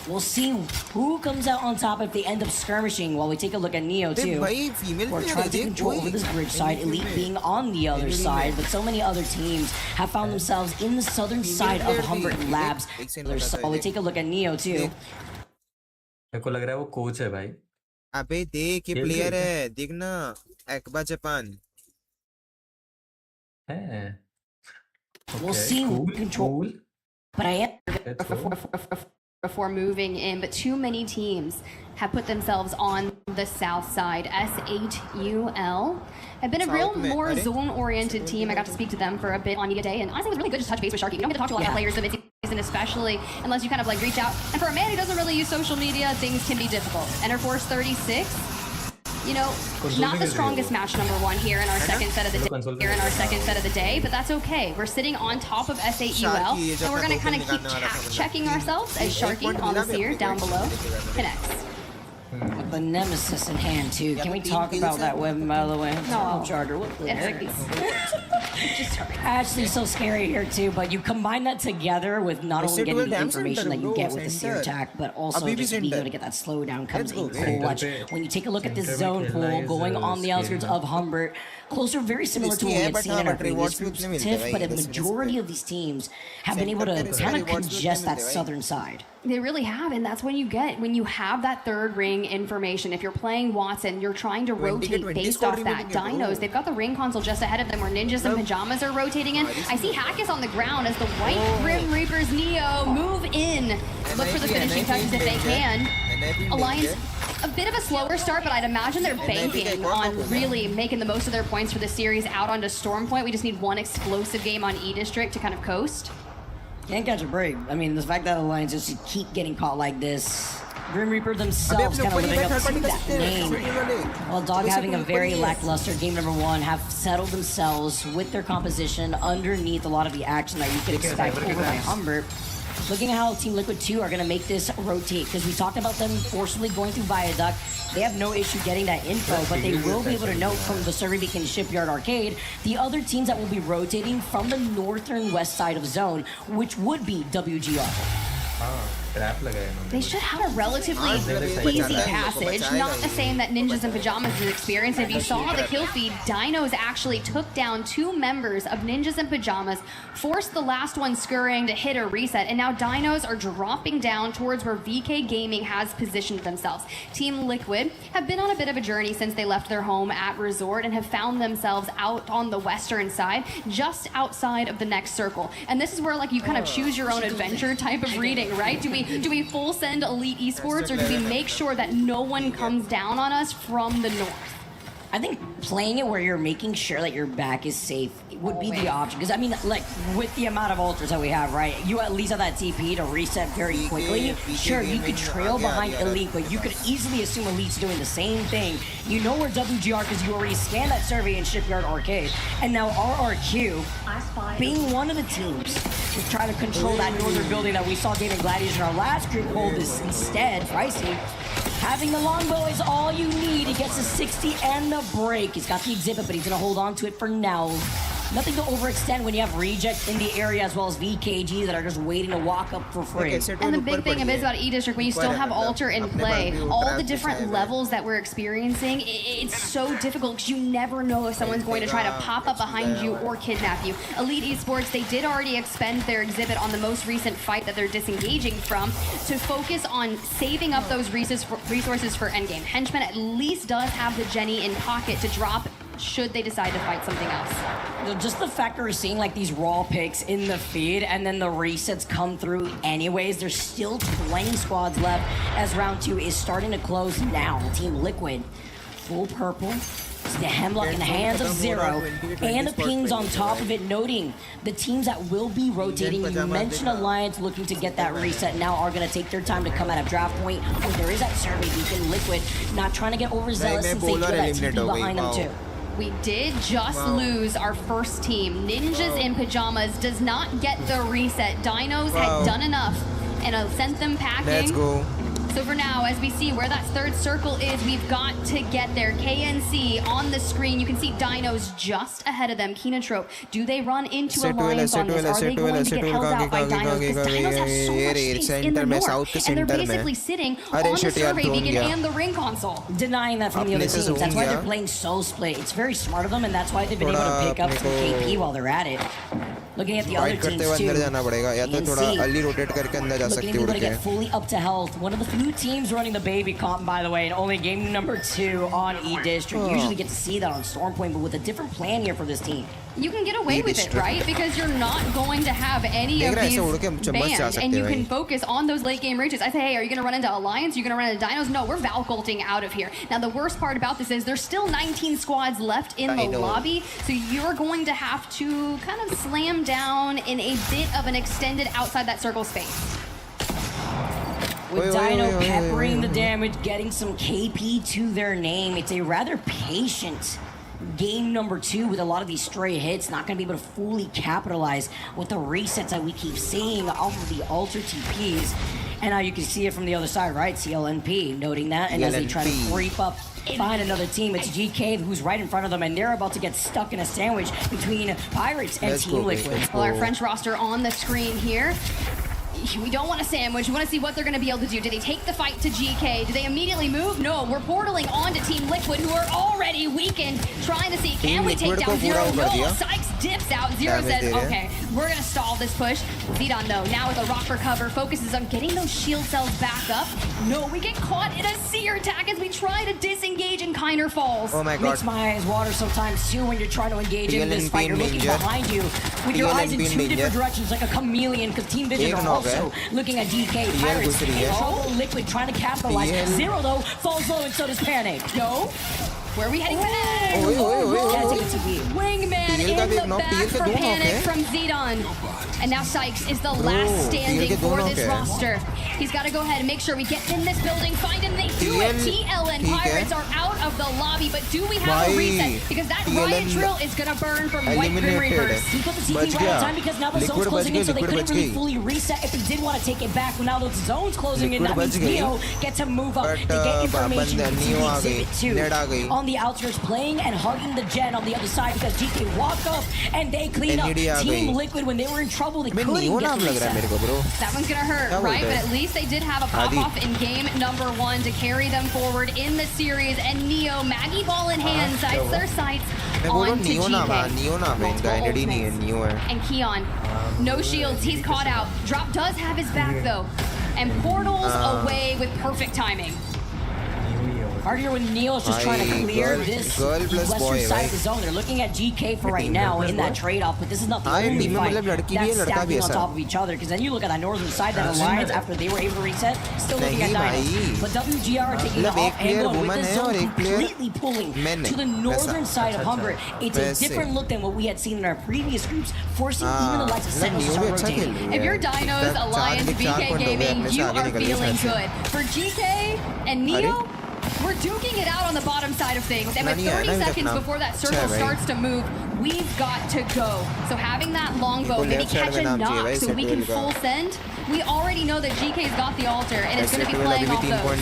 We'll see who comes out on top if they end up skirmishing while we take a look at Neo too. We're trying to control over this bridge side, Elite being on the other side, but so many other teams have found themselves in the southern side of Humbert Labs. So we take a look at Neo too. मेरे को लग रहा है वो coach है भाई। अबे देख ये प्लेयर है, देखना एक्बा जापान है। We'll see who control. But I am before moving in, but too many teams have put themselves on the south side. S8UL have been a real more zone-oriented team. I got to speak to them for a bit on Media Day, and honestly, it was really good to touch base with Sharky. We don't get to talk to a lot of players the mid-season, especially unless you kind of like reach out. And for a man who doesn't really use social media, things can be difficult. Enterforce 36. You know, not the strongest match number 1 here in our second set of the day, but that's okay. We're sitting on top of S8UL, and we're gonna kind of keep checking ourselves as Sharky on the seer down below connects. With the Nemesis in hand too. Can we talk about that weapon, by the way? No. Charger. What the heck? Actually, so scary here too. But you combine that together with not only getting the information that you get with the seer attack, but also just being able to get that slowdown comes in clutch. When you take a look at this zone pool going on the outskirts of Humbert, closer, very similar to what we had seen in our previous groups TIFF, but a majority of these teams have been able to kind of congest that southern side. They really have, and that's when you have that third ring information. If you're playing Watson, you're trying to rotate based off that. Dinos, they've got the ring console just ahead of them where Ninjas and Pajamas are rotating in. I see Hackus on the ground as the White Grim Reapers Neo move in. Look for the finishing touches if they can. Alliance, a bit of a slower start, but I'd imagine they're banking on really making the most of their points for the series out onto Storm Point. We just need one explosive game on E-District to kind of coast. Can't catch a break. I mean, the fact that Alliance just keep getting caught like this. Grim Reaper themselves kind of living up to that name. While Dog having a very lackluster game number 1, have settled themselves with their composition underneath a lot of the action that you could expect over by Humbert. Looking at how Team Liquid 2 are going to make this rotate, because we talked about them forcibly going through Viaduct. They have no issue getting that info, but they will be able to note from the Survey Beacon Shipyard Arcade the other teams that will be rotating from the northern west side of zone, which would be WGR. They should have a relatively easy passage. Not the same that Ninjas and Pajamas has experienced. If you saw the kill feed, Dinos actually took down 2 members of Ninjas and Pajamas, forced the last one scurrying to hit a reset, and now Dinos are dropping down towards where VK Gaming has positioned themselves. Team Liquid have been on a bit of a journey since they left their home at Resort and have found themselves out on the western side, just outside of the next circle. And this is where like you kind of choose your own adventure type of reading, right? Do we full send Elite Esports, or do we make sure that no one comes down on us from the north? I think playing it where you're making sure that your back is safe would be the option. Because, I mean, like, with the amount of ultras that we have, right, you at least have that TP to reset very quickly. Sure, you could trail behind Elite, but you could easily assume Elite's doing the same thing. You know where WGR, because you already scanned that survey in Shipyard Arcade. And now RRQ, being one of the teams to try to control that northern building that we saw David Gladius in our last group hold this instead, Pricey. Having the longbow is all you need. He gets a 60 and the break. He's got the exhibit, but he's going to hold on to it for now. Nothing to overextend when you have rejects in the area as well as VKG that are just waiting to walk up for free. And the big thing is about E-District, when you still have Alter in play, all the different levels that we're experiencing, it's so difficult because you never know if someone's going to try to pop up behind you or kidnap you. Elite Esports, they did already expend their exhibit on the most recent fight that they're disengaging from to focus on saving up those resources for endgame. Henchman at least does have the Jenny in pocket to drop should they decide to fight something else. Just the fact that we're seeing like these raw picks in the feed and then the resets come through anyways, there's still 20 squads left as round 2 is starting to close now. Team Liquid, full purple. It's the Hemlock in the hands of Zero and the pings on top of it, noting the teams that will be rotating. You mentioned Alliance looking to get that reset now are going to take their time to come out of draft point. When there is that survey beacon, Liquid not trying to get overzealous since they throw that TP behind them too. We did just lose our first team. Ninjas in Pajamas does not get the reset. Dinos had done enough and sent them packing. Let's go. So for now, as we see where that third circle is, we've got to get there. KNC on the screen. You can see Dinos just ahead of them. Kenotrope, do they run into Alliance on this? Are they going to get held out by Dinos? Because Dinos have so much space in the north, and they're basically sitting on the survey beacon and the ring console. Denying that from the other teams. That's why they're playing so split. It's very smart of them, and that's why they've been able to pick up some KP while they're at it. Looking at the other teams too. Looking to get fully up to health. One of the few teams running the baby comp, by the way, and only game number 2 on E-District. Usually get to see that on Storm Point, but with a different plan here for this team. You can get away with it, right? Because you're not going to have any of these banned, and you can focus on those late game rages. I say, hey, are you going to run into Alliance? Are you going to run into Dinos? No, we're Valculting out of here. Now, the worst part about this is there's still 19 squads left in the lobby, so you're going to have to kind of slam down in a bit of an extended outside that circle space. With Dino peppering the damage, getting some KP to their name, it's a rather patient game number 2 with a lot of these stray hits. Not going to be able to fully capitalize with the resets that we keep seeing off of the Alter TPs. And now you can see it from the other side, right? CLNP noting that, and as they try to creep up behind another team, it's GK who's right in front of them, and they're about to get stuck in a sandwich between Pirates and Team Liquid. Well, our French roster on the screen here. We don't want a sandwich. We want to see what they're going to be able to do. Do they take the fight to GK? Do they immediately move? No, we're portaling on to Team Liquid, who are already weakened, trying to see, can we take down Zero? No, Sykes dips out. Zero says, okay, we're going to stall this push. Zidane, though, now with a rock recover, focuses on getting those shield cells back up. No, we get caught in a seer attack as we try to disengage, and Kiner falls. Oh my god. Makes my eyes water sometimes, too, when you're trying to engage in this fight. You're looking behind you with your eyes in two different directions like a chameleon, because Team Vision are also looking at DK. Pirates in trouble. Liquid trying to capitalize. Zero, though, falls low, and so does Panic. No. Where are we heading back? Wingman in the back for Panic from Zidane. And now Sykes is the last standing for this roster. He's got to go ahead and make sure we get in this building, find him, they do it. TLN Pirates are out of the lobby, but do we have a reset? Because that riot drill is going to burn from White Grim Reapers. He put the TP right on time because now the zone's closing in, so they couldn't really fully reset if they did want to take it back. But now the zone's closing in, that means Neo gets to move up to get information to the Exhibit 2. On the outskirts, playing and hugging the gen on the other side because GK walked up and they clean up. Team Liquid, when they were in trouble, they couldn't get the reset. That one's gonna hurt, right? But at least they did have a pop-off in game number 1 to carry them forward in the series. And Neo, Maggie ball in hand, sights their sights on to GK. And Keon, no shields, he's caught out. Drop does have his back though. And portals away with perfect timing. Hard here when Neil's just trying to clear this western side of the zone. They're looking at GK for right now in that trade-off, but this is not the only fight that's stacking on top of each other, because then you look at that northern side, that alliance, after they were able to reset, still looking at Dino. But WGR taking the off angle with the zone completely pulling to the northern side of Hunger. It's a different look than what we had seen in our previous groups, forcing even the likes of Sentinels to start rotating. If you're Dinos, Alliance, BK Gaming, you are feeling good. For GK and Neo, we're duking it out on the bottom side of things, and with 30 seconds before that circle starts to move, we've got to go. So having that longbow, maybe catch a knock so we can full send. We already know that GK's got the altar, and it's going to be playing off those.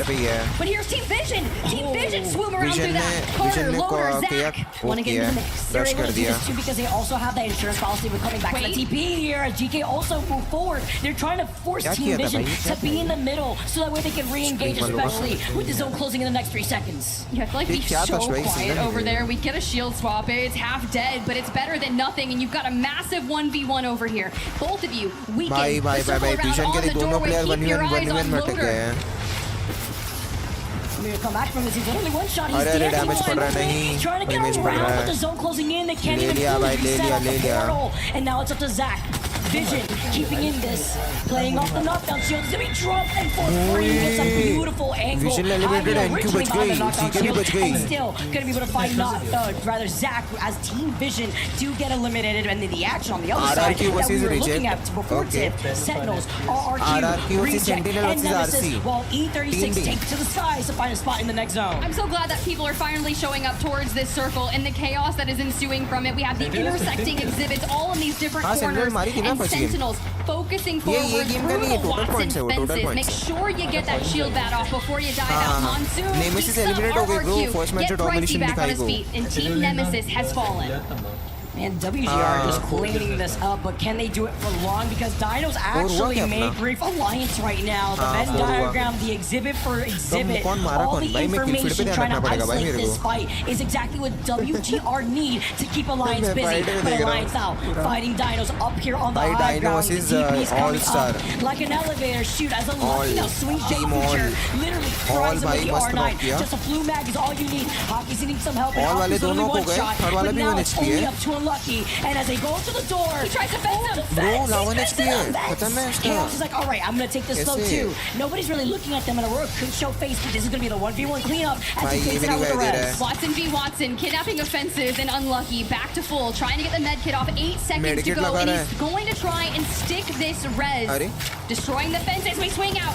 But here's Team Vision! Team Vision swoop around through that. Carter, Loner, Zach want to get into the mix. They're able to do this too because they also have that insurance policy with coming back to the TP here as GK also move forward. They're trying to force Team Vision to be in the middle so that way they can re-engage, especially with the zone closing in the next 3 seconds. You have to like be so quiet over there. We get a shield swap. It's half dead, but it's better than nothing, and you've got a massive 1v1 over here. Both of you weaken. The circle around on the doorway. Keep your eyes on Loader. To come back from this, he's only one shot. He's dancing one, trying to get around with the zone closing in. They can't even fully reset the portal. And now it's up to Zach. Vision keeping in this, playing off the knockdown shield. He's gonna be dropped and for free. Gets a beautiful angle. Originally on the knockdown shield, and still gonna be able to find rather Zach as Team Vision do get eliminated. And then the action on the other side that we were looking at before tip, Sentinels, RRQ, Reject, and Nemesis, while E36 takes to the skies to find a spot in the next zone. I'm so glad that people are finally showing up towards this circle and the chaos that is ensuing from it. We have the intersecting exhibits all in these different corners, and Sentinels focusing forward through the Watson fences. Make sure you get that shield bat off before you dive out. Monsoon keeps up RRQ, get Pricey back on his feet, and Team Nemesis has fallen. And WGR just cleaning this up, but can they do it for long? Because Dinos actually made brief alliance right now. The Venn diagram, the exhibit for exhibit, all the information trying to isolate this fight is exactly what WGR need to keep Alliance busy. But Alliance out, fighting Dinos up here on the high ground. The TP's coming up like an elevator. Shoot, as a lucky now swing J feature literally cries him with the R9. Just a flu mag is all you need. Hockey's needing some help, and Hockey's only one shot, but now it's only up to a lucky, and as they go to the door, he tries to fence him. Chaos is like, all right, I'm gonna take this slow too. Nobody's really looking at them, and Aurora could show face, but this is gonna be the 1v1 cleanup as he takes it out with the rest. Watson v Watson, kidnapping offensive and unlucky, back to full, trying to get the med kit off. 8 seconds to go, and he's going to try and stick this res, destroying the fences. We swing out.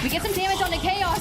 We get some damage onto Chaos.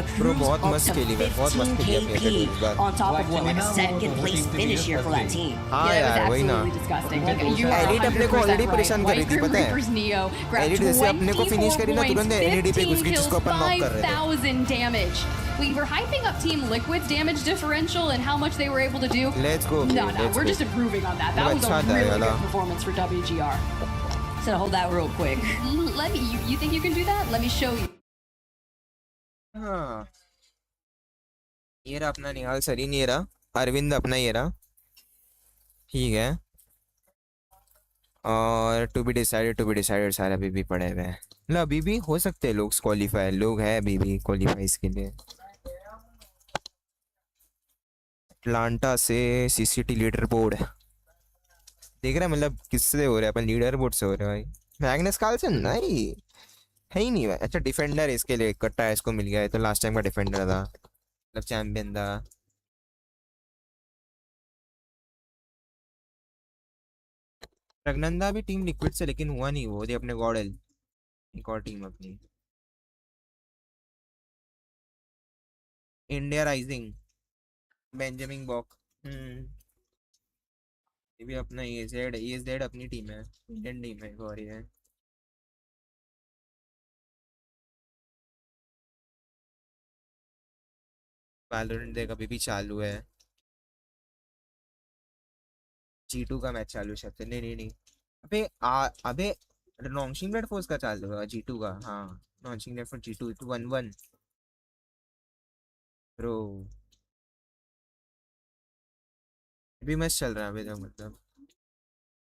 A cruise बहुत up मस्त to खेली मैं, बहुत मस्त 15 खेली अपनी KP academy on top of what, like a second place finish here for that team. हाँ Yeah, it यार was वही ना absolutely disgusting. You are elite अपने को 100% ऑलरेडी right. परेशान कर रही थी White पता है Reapers Neo grabbed एलिट जैसे अपने को फिनिश 24 करी ना points, तुरंत एलईडी पे घुस 15 गई जिसको kills, अपन नॉक कर रहे थे 5,000 damage. We were hyping up Team Liquid's damage differential and how much they were able to do. Let's go. No, Let's we're go. just improving on that. That No, was अच्छा a था really यार। good performance for WGR. So hold that real quick. Let me. You think you can do that? Let me show you. हाँ ये रहा अपना निहाल सरीन ये रहा अरविंद अपना ही रहा, ठीक है। और टू बी डिसाइडेड सारे अभी भी पड़े हुए हैं, मतलब अभी भी हो सकते हैं लोग क्वालिफाई, लोग हैं अभी भी क्वालिफाई के लिए। अटलांटा से सीसीटी लीडर बोर्ड देख रहे हैं, मतलब किससे हो रहा है, अपन लीडर बोर्ड से हो रहा है भाई। मैग्नस कार्लसन नहीं है ही नहीं भाई। अच्छा डिफेंडर इसके लिए कट्टा है, इसको मिल गया है, तो लास्ट टाइम का डिफेंडर था, मतलब चैंपियन था। रघनंदा भी टीम लिक्विड से, लेकिन हुआ नहीं वो, अपने गॉडल एक और टीम अपनी इंडिया राइजिंग, बेंजामिन बॉक। ये भी अपना ESZ अपनी टीम है, इंडियन टीम है और ये है। वैलोरेंट देख अभी भी चालू है, G2 का मैच चालू है शायद से। नहीं नहीं नहीं, अबे लॉन्चिंग प्लेट फोर्स का चालू है, G2 का, हाँ। Launching plate for G2 1-1 bro. अभी मैच चल रहा है अभी तो, मतलब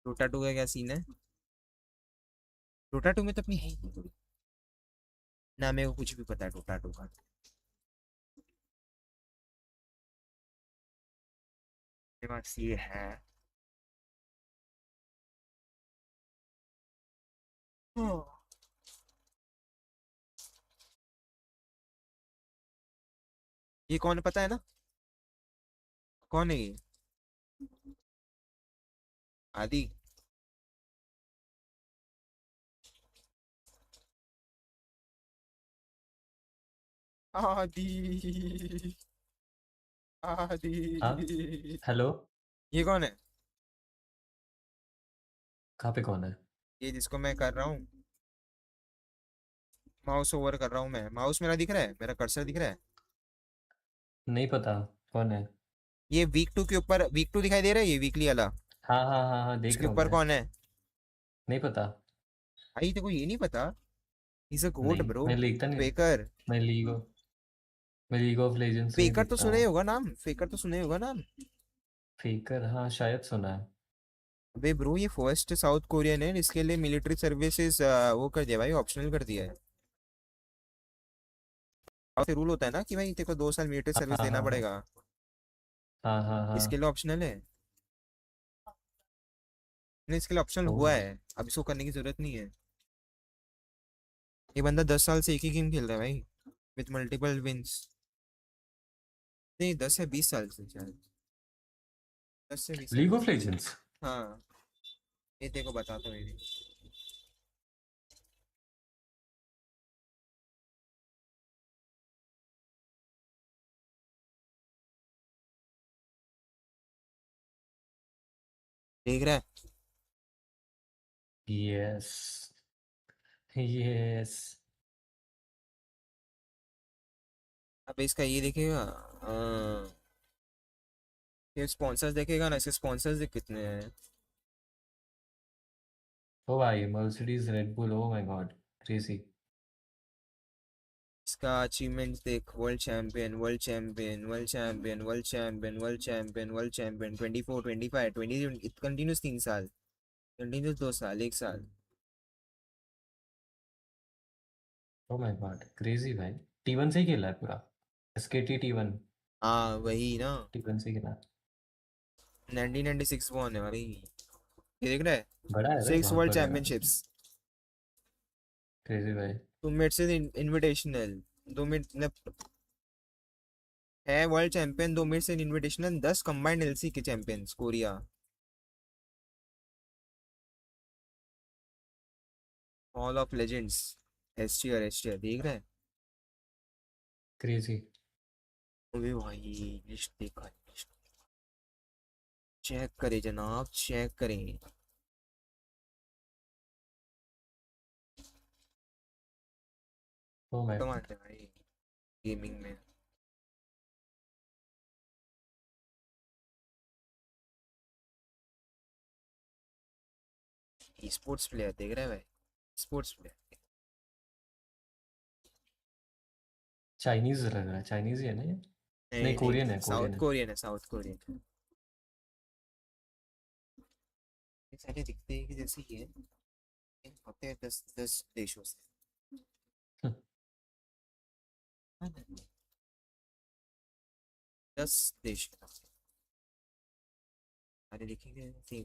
डोटा 2 का क्या सीन है? डोटा 2 में तो अपनी है ही नहीं कोई। ना मेरे को कुछ भी पता है डोटा 2 का। मेरे पास ये है। हाँ। ये कौन है पता है ना? कौन है ये? आदि। आदि। हाँ, आदि। हेलो। ये कौन है? कहाँ पे कौन है? ये जिसको मैं कर रहा हूँ, माउस ओवर कर रहा हूँ मैं, माउस मेरा दिख रहा है, मेरा कर्सर दिख रहा है। नहीं पता कौन है। ये वीक 2 के ऊपर, वीक 2 दिखाई दे रहा है, ये वीकली वाला। हाँ हाँ हाँ हाँ, देख उसके रहा हूँ ऊपर मैं। कौन है? नहीं पता। भाई तेको ये नहीं पता? इज अ गोट नहीं, ब्रो। मैं देखता नहीं। फेकर। मैं लीग ऑफ लेजेंड्स नहीं फेकर तो देखता सुना ही हूँ। होगा नाम, फेकर तो सुना ही होगा नाम। फेकर, हाँ शायद सुना है। अबे ब्रो ये फर्स्ट साउथ कोरियन है, इसके लिए मिलिट्री सर्विसेज वो कर दिया भाई, ऑप्शनल कर दिया है। और रूल होता है ना कि भाई तेरे को 2 साल मिलिट्री हाँ सर्विस हाँ देना हाँ हाँ पड़ेगा। हाँ हाँ इसके हाँ। लिए ऑप्शनल है। नहीं इसके लिए ऑप्शनल ओ, हुआ है, अब इसको करने की जरूरत नहीं है। ये बंदा 10 साल से एक ही गेम खेल रहा है भाई, विथ मल्टीपल विंस। नहीं 10 या 20 साल से शायद, 10 से 20 साल। League of legends. हाँ ये तेरे को बताता हूँ ये। देख रहा है? Yes yes. अब इसका ये देखेगा, ये स्पॉन्सर्स देखेगा ना, इसके स्पॉन्सर्स कितने हैं। ओ भाई, Mercedes, red bull, oh my God, crazy. इसका अचीवमेंट्स देख, world champion, world champion, world champion, world champion, world champion, world champion 24 25 20 continuous 3 साल, कंटिन्यूस 2 साल 1 साल। ओ माय गॉड, क्रेजी भाई। T1 से ही खेला है पूरा। SKT T1। हाँ वही ना। T1 से ही खेला है। 1996 वो होने वाली, ये देख रहा है? बड़ा है भाई, 6 बहुत वर्ल्ड बड़ा है। चैंपियनशिप्स। क्रेजी भाई। 2 मिनट से इनविटेशनल, 2 मिनट मतलब है वर्ल्ड चैंपियन, 2 मिनट से इनविटेशनल, 10 कंबाइंड LC के champions Korea. Hall of legends, S T R देख रहा है? क्रेजी। अबे भाई लिस्ट देखा, लिस्ट चेक करें जनाब, चेक करें। ओ माय कमाल गॉड। है भाई गेमिंग में। स्पोर्ट्स प्लेयर देख रहा है भाई, स्पोर्ट्स प्लेयर। चाइनीज लग रहा है, चाइनीज ही है ना ये? नहीं कोरियन है साउथ कोरियन है साउथ कोरियन। ये सारे दिखते हैं कि जैसे ये होते हैं 10 देशों से। 10 देश सारे लिखेंगे सेम।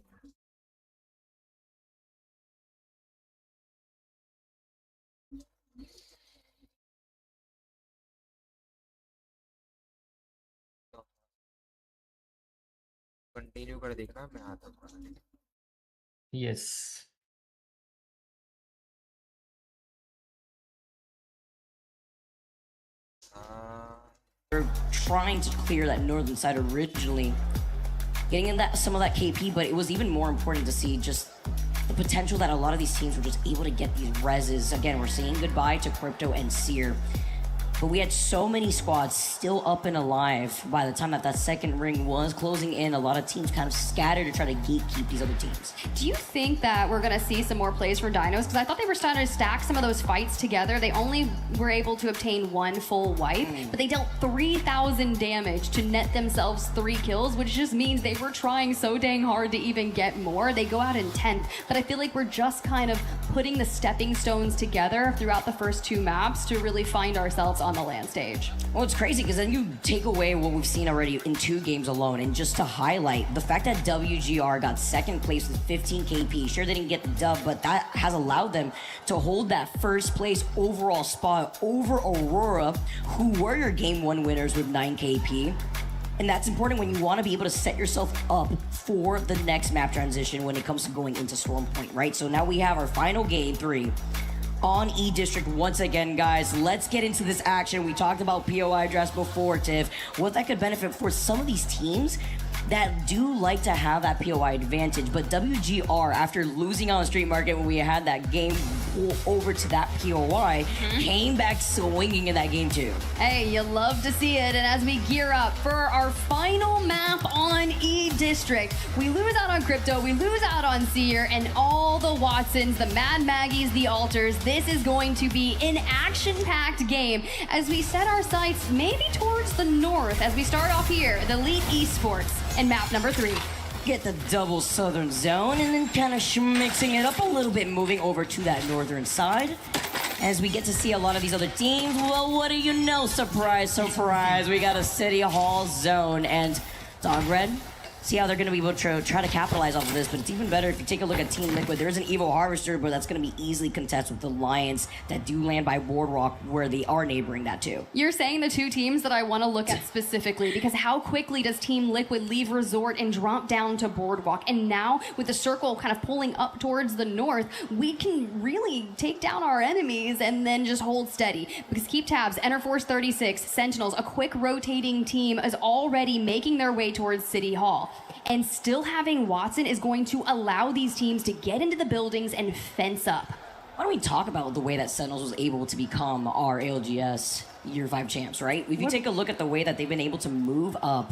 कंटिन्यू कर देखना, मैं आता हूँ। Yes They're trying to clear that northern side originally, getting in that some of that KP, but it was even more important to see just the potential that a lot of these teams were just able to get these reses. Again, we're saying goodbye to Crypto and Seer, but we had so many squads still up and alive by the time that that second ring was closing in. A lot of teams kind of scattered to try to gatekeep these other teams. Do you think that we're going to see some more plays for Dinos? Because I thought they were starting to stack some of those fights together. They only were able to obtain 1 full wipe, but they dealt 3,000 damage to net themselves 3 kills, which just means they were trying so dang hard to even get more. They go out in 10th, but I feel like we're just kind of putting the stepping stones together throughout the first 2 maps to really find ourselves on the land stage. Well, it's crazy because then you take away what we've seen already in 2 games alone, and just to highlight the fact that WGR got second place with 15 KP. Sure, they didn't get the dub, but that has allowed them to hold that first place overall spot over Aurora, who were your game 1 winners with 9 KP. And that's important when you want to be able to set yourself up for the next map transition when it comes to going into Storm Point, right? So now we have our final game 3 on E District once again, guys. Let's get into this action. We talked about POI drafts before, Tiff. What that could benefit for some of these teams that do like to have that POI advantage, but WGR, after losing on the street market when we had that game over to that POI, came back swinging in that game too. Hey, you love to see it. And as we gear up for our final map on E District, we lose out on Crypto, we lose out on Seer, and all the Watsons, the Mad Maggies, the Alters. This is going to be an action-packed game as we set our sights maybe towards the north as we start off here, the Elite Esports, and map number 3. Get the double southern zone and then kind of mixing it up a little bit, moving over to that northern side. As we get to see a lot of these other teams, well, what do you know? Surprise, surprise, we got a City Hall zone, and Dog Red, see how they're going to be able to try to capitalize off of this, but it's even better if you take a look at Team Liquid. There is an Evo Harvester, but that's going to be easily contested with the Lions that do land by Boardwalk, where they are neighboring that too. You're saying the 2 teams that I want to look at specifically, because how quickly does Team Liquid leave Resort and drop down to Boardwalk? And now, with the circle kind of pulling up towards the north, we can really take down our enemies and then just hold steady. Because keep tabs, Enter Force 36, Sentinels, a quick rotating team is already making their way towards City Hall. And still having Watson is going to allow these teams to get into the buildings and fence up. Why don't we talk about the way that Sentinels was able to become our ALGS Year 5 champs, right? If you take a look at the way that they've been able to move up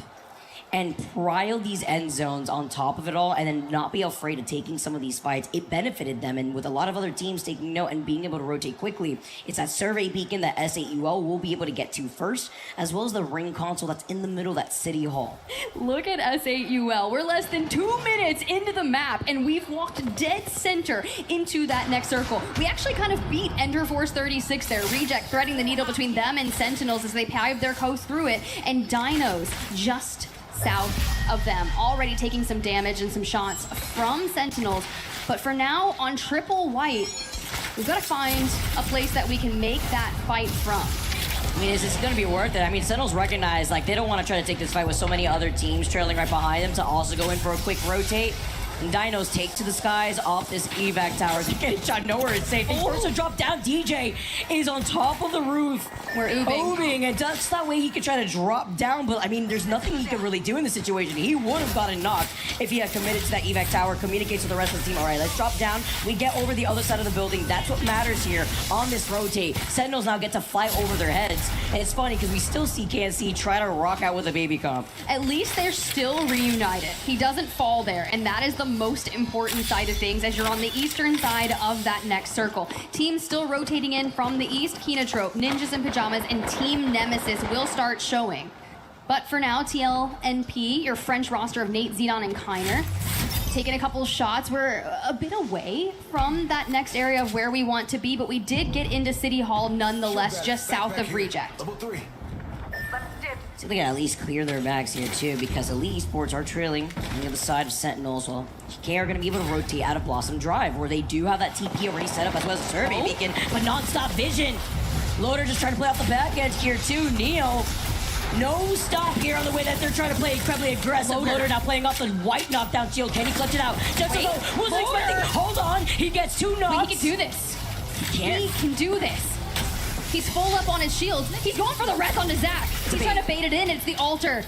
and prile these end zones on top of it all, and then not be afraid of taking some of these fights, it benefited them. And with a lot of other teams taking note and being able to rotate quickly, it's that survey beacon that S8UL will be able to get to first, as well as the ring console that's in the middle of that City Hall. Look at S8UL. We're less than 2 minutes into the map, and we've walked dead center into that next circle. We actually kind of beat Ender Force 36 there. Reject threading the needle between them and Sentinels as they paved their coast through it, and Dinos just south of them, already taking some damage and some shots from Sentinels. But for now, on triple white, we've got to find a place that we can make that fight from. I mean, is this going to be worth it? I mean, Sentinels recognize, like, they don't want to try to take this fight with so many other teams trailing right behind them to also go in for a quick rotate. And Dinos take to the skies off this evac tower. They're getting shot nowhere. It's safe. They force a drop down. DJ is on top of the roof. We're oobing. And just that way he could try to drop down. But, I mean, there's nothing he could really do in this situation. He would have gotten knocked if he had committed to that evac tower, communicates with the rest of the team. All right, let's drop down. We get over the other side of the building. That's what matters here on this rotate. Sentinels now get to fly over their heads. And it's funny because we still see KNC try to rock out with a baby comp. At least they're still reunited. He doesn't fall there, and that is the most important side of things as you're on the eastern side of that next circle. Teams still rotating in from the east. Kinatrope, Ninjas in Pajamas, and Team Nemesis will start showing. But for now, TLNP, your French roster of Nate, Zidane, and Kiner, taking a couple shots. We're a bit away from that next area of where we want to be, but we did get into City Hall nonetheless, just south of Reject. So they can at least clear their bags here too, because Elite Esports are trailing on the other side of Sentinels. Well, GK are going to be able to rotate out of Blossom Drive, where they do have that TP already set up, as well as a survey beacon, but non-stop vision. Loader just trying to play off the back edge here too. Neo, no stop here on the way that they're trying to play incredibly aggressive. Loader now playing off the white knockdown shield. Can he clutch it out? Just wasn't expecting. Hold on, he gets 2 knocks. Wait, he can do this. He can do this. He's full up on his shields. He's going for the wreck onto Zach. He's trying to bait it in. It's the altar.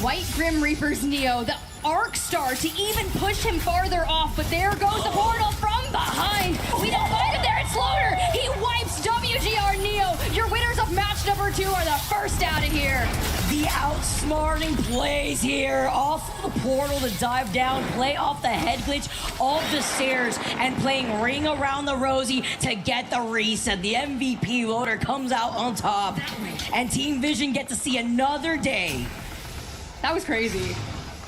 White Grim Reaper's Neo, the Arc Star to even push him farther off, but there goes the portal from behind. We don't find him there. It's Loader. He wipes WGR Neo. Your winners of match number 2 are the first out of here. The outsmarting plays here off the portal to dive down, play off the head glitch, off the stairs, and playing Ring Around the Rosie to get the reset. The MVP Loader comes out on top, and Team Vision get to see another day. That was crazy.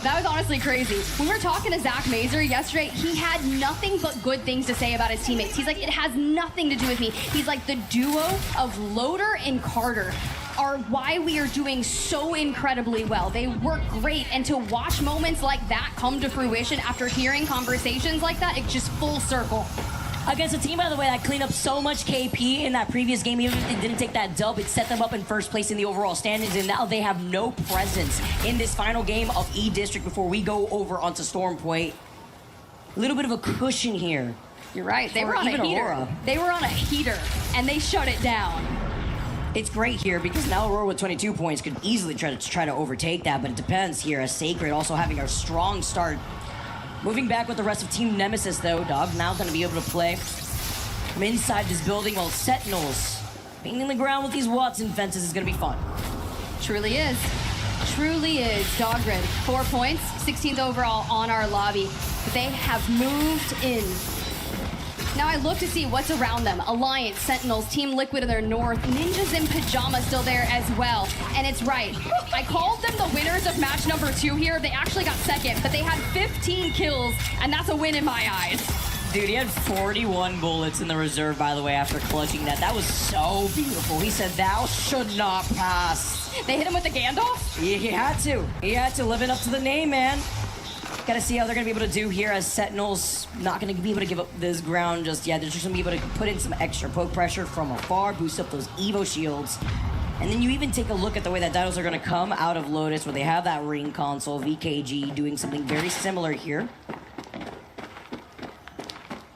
That was honestly crazy. We were talking to Zach Mazer yesterday. He had nothing but good things to say about his teammates. He's like, it has nothing to do with me. He's like, the duo of Loader and Carter are why we are doing so incredibly well. They work great, and to watch moments like that come to fruition after hearing conversations like that, it's just full circle. Against a team, by the way, that cleaned up so much KP in that previous game, even if it didn't take that dub, it set them up in first place in the overall standings, and now they have no presence in this final game of E-District before we go over onto Storm Point. A little bit of a cushion here. You're right, they were on a heater. Aurora. They were on a heater, and they shut it down. It's great here because now Aurora with 22 points could easily try to overtake that, but it depends here as Sacred also having a strong start. Moving back with the rest of Team Nemesis, though, Dog now going to be able to play from inside this building while Sentinels painting the ground with these Watson fences is going to be fun. Truly is. Truly is. Dogrid, 4 points, 16th overall on our lobby. But they have moved in. Now I look to see what's around them. Alliance, Sentinels, Team Liquid in their north, Ninjas in Pajamas still there as well. And it's right. I called them the winners of match number 2 here. They actually got second, but they had 15 kills, and that's a win in my eyes. Dude, he had 41 bullets in the reserve, by the way, after clutching that. That was so beautiful. He said, "Thou should not pass." They hit him with the Gandalf? He had to. He had to, living up to the name, man. Gotta see how they're gonna be able to do here as Sentinels not gonna be able to give up this ground just yet. They're just gonna be able to put in some extra poke pressure from afar, boost up those Evo shields. And then you even take a look at the way that Dinos are gonna come out of Lotus, where they have that ring console, VKG doing something very similar here.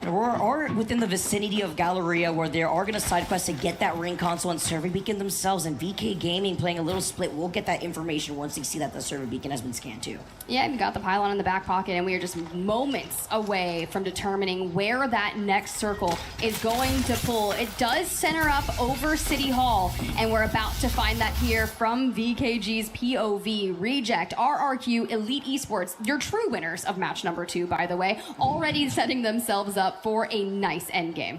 Or within the vicinity of Galleria, where they are going to side quest to get that ring console and survey beacon themselves, and VK Gaming playing a little split. We'll get that information once they see that the survey beacon has been scanned too. Yeah, we got the pylon in the back pocket, and we are just moments away from determining where that next circle is going to pull. It does center up over City Hall, and we're about to find that here from VKG's POV. Reject, RRQ, Elite Esports, your true winners of match number 2, by the way, already setting themselves up for a nice end game.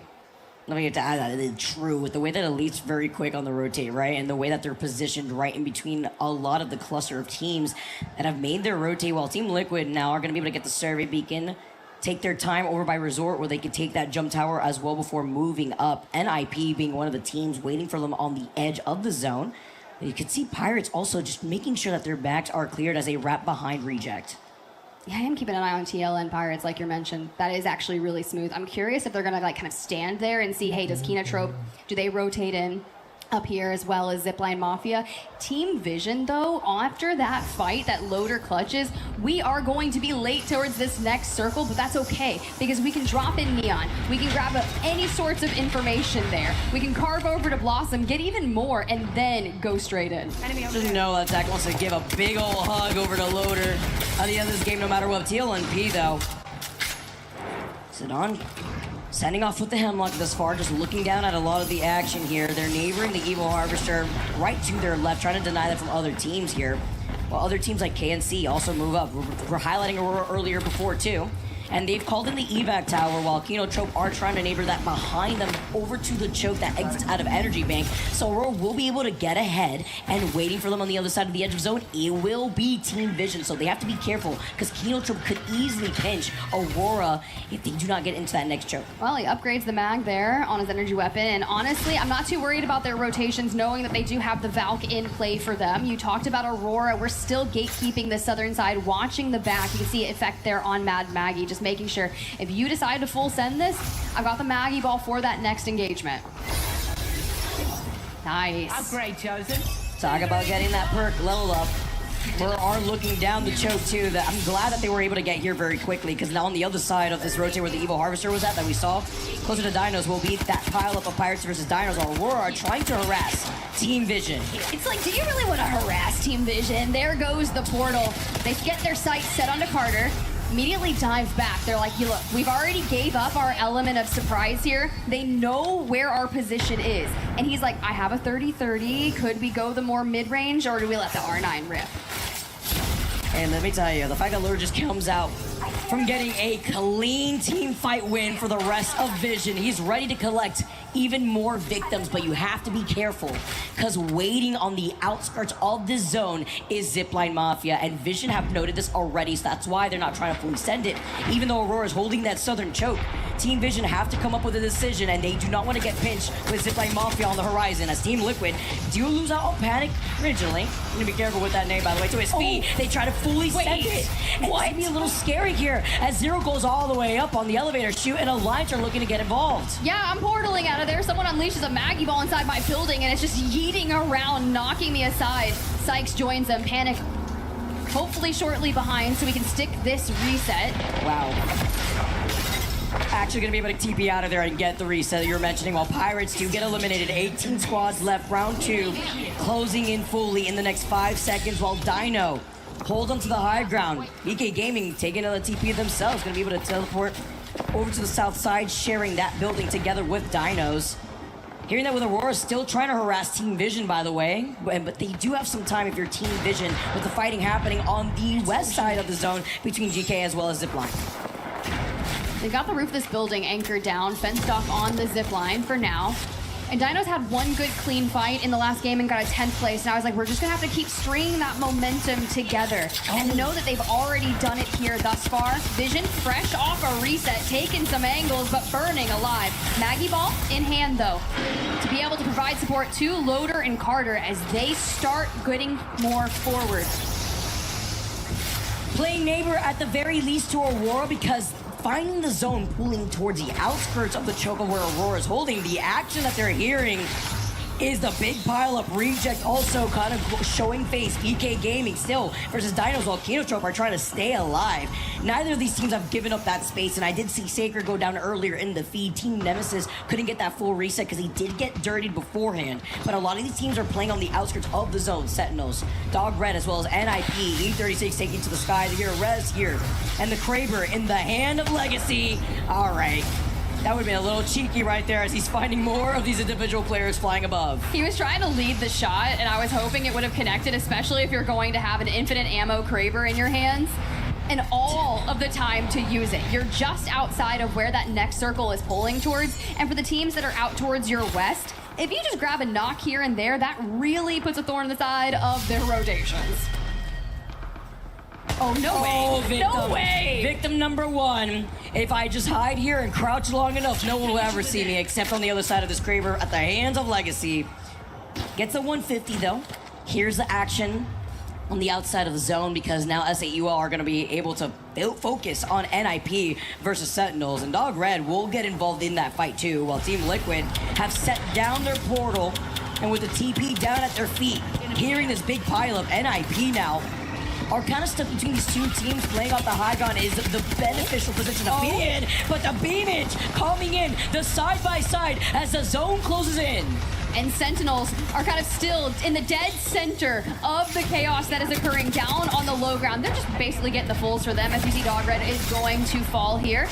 Let me get to add that. It is true with the way that Elite's very quick on the rotate, right? And the way that they're positioned right in between a lot of the cluster of teams that have made their rotate, while Team Liquid now are going to be able to get the survey beacon, take their time over by Resort, where they could take that jump tower as well before moving up. NIP being one of the teams waiting for them on the edge of the zone. And you can see Pirates also just making sure that their backs are cleared as they wrap behind Reject. Yeah, I am keeping an eye on TL and Pirates, like you mentioned. That is actually really smooth. I'm curious if they're going to like kind of stand there and see, hey, does Kinotrope, do they rotate in up here as well as Zipline Mafia? Team Vision, though, after that fight, that Loader clutches, we are going to be late towards this next circle, but that's okay, because we can drop in Neon. We can grab any sorts of information there. We can carve over to Blossom, get even more, and then go straight in. Just know that Zach wants to give a big ol' hug over to Loader at the end of this game, no matter what. TLNP, though. Zidane sending off with the Hemlock thus far, just looking down at a lot of the action here. They're neighboring the Evil Harvester right to their left, trying to deny that from other teams here. While other teams like KNC also move up. We're highlighting Aurora earlier before, too. And they've called in the evac tower while Kinotrope are trying to neighbor that behind them over to the choke that exits out of Energy Bank. So Aurora will be able to get ahead, and waiting for them on the other side of the edge of zone, it will be Team Vision. So they have to be careful because Kinotrope could easily pinch Aurora if they do not get into that next choke. Well, he upgrades the mag there on his energy weapon, and honestly, I'm not too worried about their rotations, knowing that they do have the Valk in play for them. You talked about Aurora. We're still gatekeeping the southern side, watching the back. You can see it effect there on Mad Maggie, just making sure if you decide to full send this, I've got the Maggie ball for that next engagement. Nice. Upgrade chosen. Talk about getting that perk leveled up. We are looking down the choke too. I'm glad that they were able to get here very quickly, because now on the other side of this rotate where the Evil Harvester was at that we saw, closer to Dinos, will be that pile up of Pirates versus Dinos. Aurora are trying to harass Team Vision. It's like, do you really want to harass Team Vision? There goes the portal. They get their sights set onto Carter. Immediately dive back. They're like, look, we've already gave up our element of surprise here. They know where our position is. And he's like, I have a 30-30. Could we go the more mid-range, or do we let the R9 rip? And let me tell you, the fact that Lure just comes out from getting a clean team fight win for the rest of Vision. He's ready to collect even more victims, but you have to be careful, because waiting on the outskirts of this zone is Zipline Mafia, and Vision have noted this already, so that's why they're not trying to fully send it. Even though Aurora is holding that southern choke, Team Vision have to come up with a decision, and they do not want to get pinched with Zipline Mafia on the horizon, as Team Liquid do lose out on Panic originally. I'm gonna be careful with that name, by the way, to his feet. They try to fully send it. And it's gonna be a little scary here, as Zero goes all the way up on the elevator chute, and Alliance are looking to get involved. Yeah, I'm portaling out of there. Someone unleashes a Maggie ball inside my building, and it's just yeeting around, knocking me aside. Sykes joins them. Panic hopefully shortly behind, so we can stick this reset. Wow. Actually gonna be able to TP out of there and get the reset that you were mentioning, while Pirates do get eliminated. 18 squads left, round 2, closing in fully in the next 5 seconds, while Dino holds onto the high ground. BK Gaming taking another TP themselves, gonna be able to teleport over to the south side, sharing that building together with Dinos. Hearing that with Aurora still trying to harass Team Vision, by the way, but they do have some time if you're Team Vision, with the fighting happening on the west side of the zone between GK as well as Zipline. They got the roof of this building anchored down, fenced off on the zip line for now. And Dinos had one good clean fight in the last game and got a 10th place. And I was like, we're just gonna have to keep stringing that momentum together. And to know that they've already done it here thus far. Vision fresh off a reset, taking some angles, but burning alive. Maggie ball in hand though, to be able to provide support to Loader and Carter as they start getting more forward. Playing neighbor at the very least to Aurora, because finding the zone pulling towards the outskirts of the choke of where Aurora is holding, the action that they're hearing is the big pile-up reject, also kind of showing face. BK Gaming still versus Dinos, while Kinotrope are trying to stay alive. Neither of these teams have given up that space, and I did see Sacred go down earlier in the feed. Team Nemesis couldn't get that full reset because he did get dirtied beforehand, but a lot of these teams are playing on the outskirts of the zone. Sentinels, Dog Red, as well as NIP, E36 taking to the sky. They hear Rez here, and the Kraber in the hand of Legacy. All right. That would have been a little cheeky right there, as he's finding more of these individual players flying above. He was trying to lead the shot, and I was hoping it would have connected, especially if you're going to have an infinite ammo Kraber in your hands, and all of the time to use it. You're just outside of where that next circle is pulling towards, and for the teams that are out towards your west, if you just grab a knock here and there, that really puts a thorn in the side of their rotations. Oh, no way. Victim. No way. Victim number 1. If I just hide here and crouch long enough, no one will ever see me, except on the other side of this Kraber at the hands of Legacy. Gets a 150 though. Here's the action on the outside of the zone, because now SAUL are going to be able to focus on NIP versus Sentinels, and Dog Red will get involved in that fight too, while Team Liquid have set down their portal, and with the TP down at their feet, hearing this big pile of NIP now, are kind of stuck between these two teams. Playing off the high ground is the beneficial position to be in, but the beamage coming in the side-by-side as the zone closes in. And Sentinels are kind of still in the dead center of the chaos that is occurring down on the low ground. They're just basically getting the fulls for them, as we see Dog Red is going to fall here.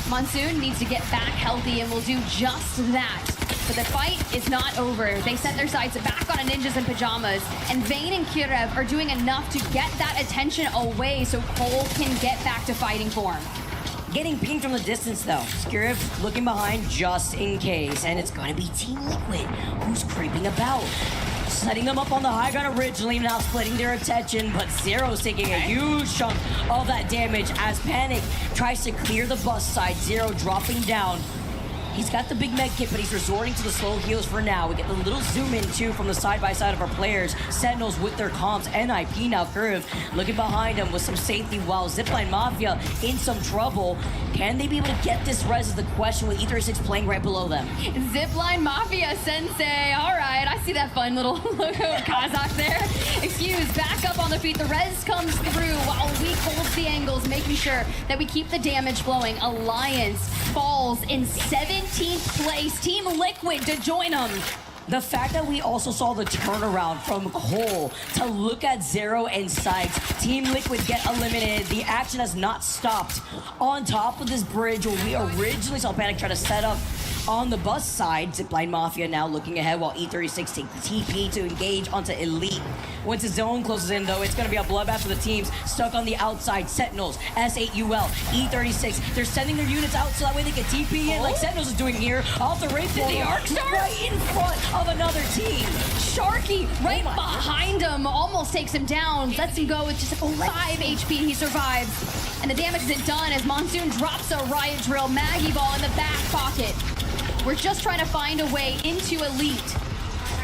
Monsoon needs to get back healthy and will do just that. But the fight is not over. They set their sights back on Ninjas in Pajamas, and Vayne and Kirev are doing enough to get that attention away so Cole can get back to fighting form. getting pinged from the distance though. Skirv looking behind just in case, and it's gonna be Team Liquid who's creeping about. Setting them up on the high ground originally, now splitting their attention, but Zero's taking a huge chunk of that damage as Panic tries to clear the bus side. Zero dropping down. He's got the big med kit, but he's resorting to the slow heals for now. We get the little zoom in too from the side-by-side of our players. Sentinels with their comps, NIP now Curve looking behind him with some safety while Zipline Mafia in some trouble. Can they be able to get this res is the question with E36 playing right below them. Zipline Mafia Sensei. All right, I see that fun little logo of Kazakh there. Excuse, back up on the feet. The res comes through while we holds the angles, making sure that we keep the damage flowing. Alliance falls in 17th place. Team Liquid to join them. The fact that we also saw the turnaround from Cole to look at Zero and Sykes. Team Liquid get eliminated. The action has not stopped. On top of this bridge where we originally saw Panic try to set up on the bus side, Zipline Mafia now looking ahead while E36 take the TP to engage onto Elite. Once the zone closes in though, it's going to be a bloodbath for the teams stuck on the outside. Sentinels, S8UL, E36, they're sending their units out so that way they can TP in like Sentinels is doing here. Off the Wraith Did the arc start? right in front of another team. Sharky right behind him, almost takes him down. Lets him go with just 5 HP. He survives. And the damage isn't done as Monsoon drops a riot drill. Maggie Ball in the back pocket. We're just trying to find a way into Elite,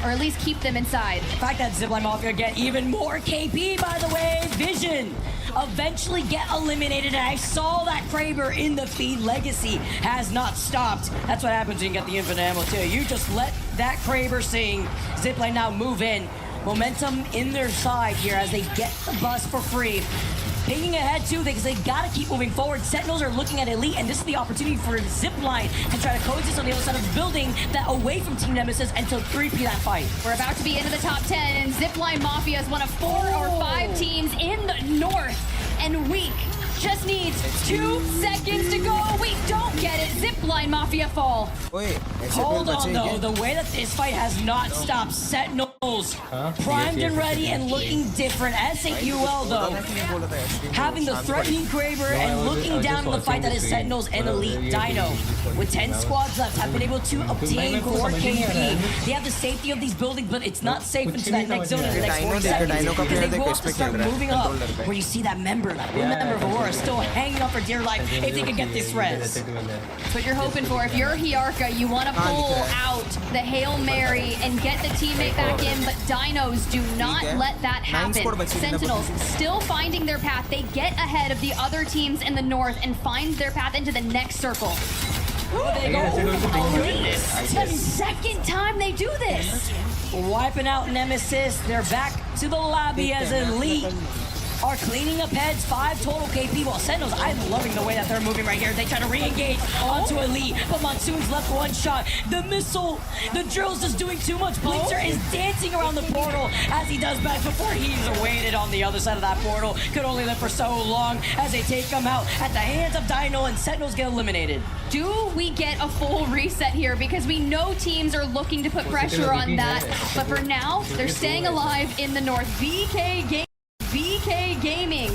or at least keep them inside. The fact that Zipline Mafia get even more KP, by the way. Vision eventually get eliminated, and I saw that Kraber in the feed. Legacy has not stopped. That's what happens when you get the infinite ammo too. You just let that Kraber sing. Zipline now move in. Momentum in their side here as they get the bus for free. Pinging ahead too, because they gotta keep moving forward. Sentinels are looking at Elite, and this is the opportunity for Zipline to try to coexist on the other side of the building, that away from Team Nemesis, and to 3P that fight. We're about to be into the top 10, and Zipline Mafia is one of 4 or 5 teams in the north, and Weak just needs 2 seconds to go. We don't get it. Zipline Mafia fall. Hold on though, the way that this fight has not stopped. Sentinels primed and ready and looking different. S8UL though, having the threatening Kraber and looking down on the fight that is Sentinels and Elite. Dino, with 10 squads left, have been able to obtain 4 KP. They have the safety of these buildings, but it's not safe into that next zone in the next 40 seconds, because they will have to start moving up, where you see that member, that one member of Aurora still hanging up for dear life if they can get this res. That's what you're hoping for. If you're Hiarka, you want to pull out the Hail Mary and get the teammate back in, but Dinos do not let that happen. Sentinels still finding their path. They get ahead of the other teams in the north and find their path into the next circle. They go Elite. It's the second time they do this. Wiping out Nemesis. They're back to the lobby as Elite are cleaning up heads. 5 total KP. While Sentinels, I'm loving the way that they're moving right here. They try to re-engage onto Elite, but Monsoon's left 1 shot. The missile, the drill's just doing too much. Blitzer is dancing around the portal as he does back before he's awaited on the other side of that portal. Could only live for so long as they take him out at the hands of Dino, and Sentinels get eliminated. Do we get a full reset here? Because we know teams are looking to put pressure on that, but for now, they're staying alive in the north. VK Gaming.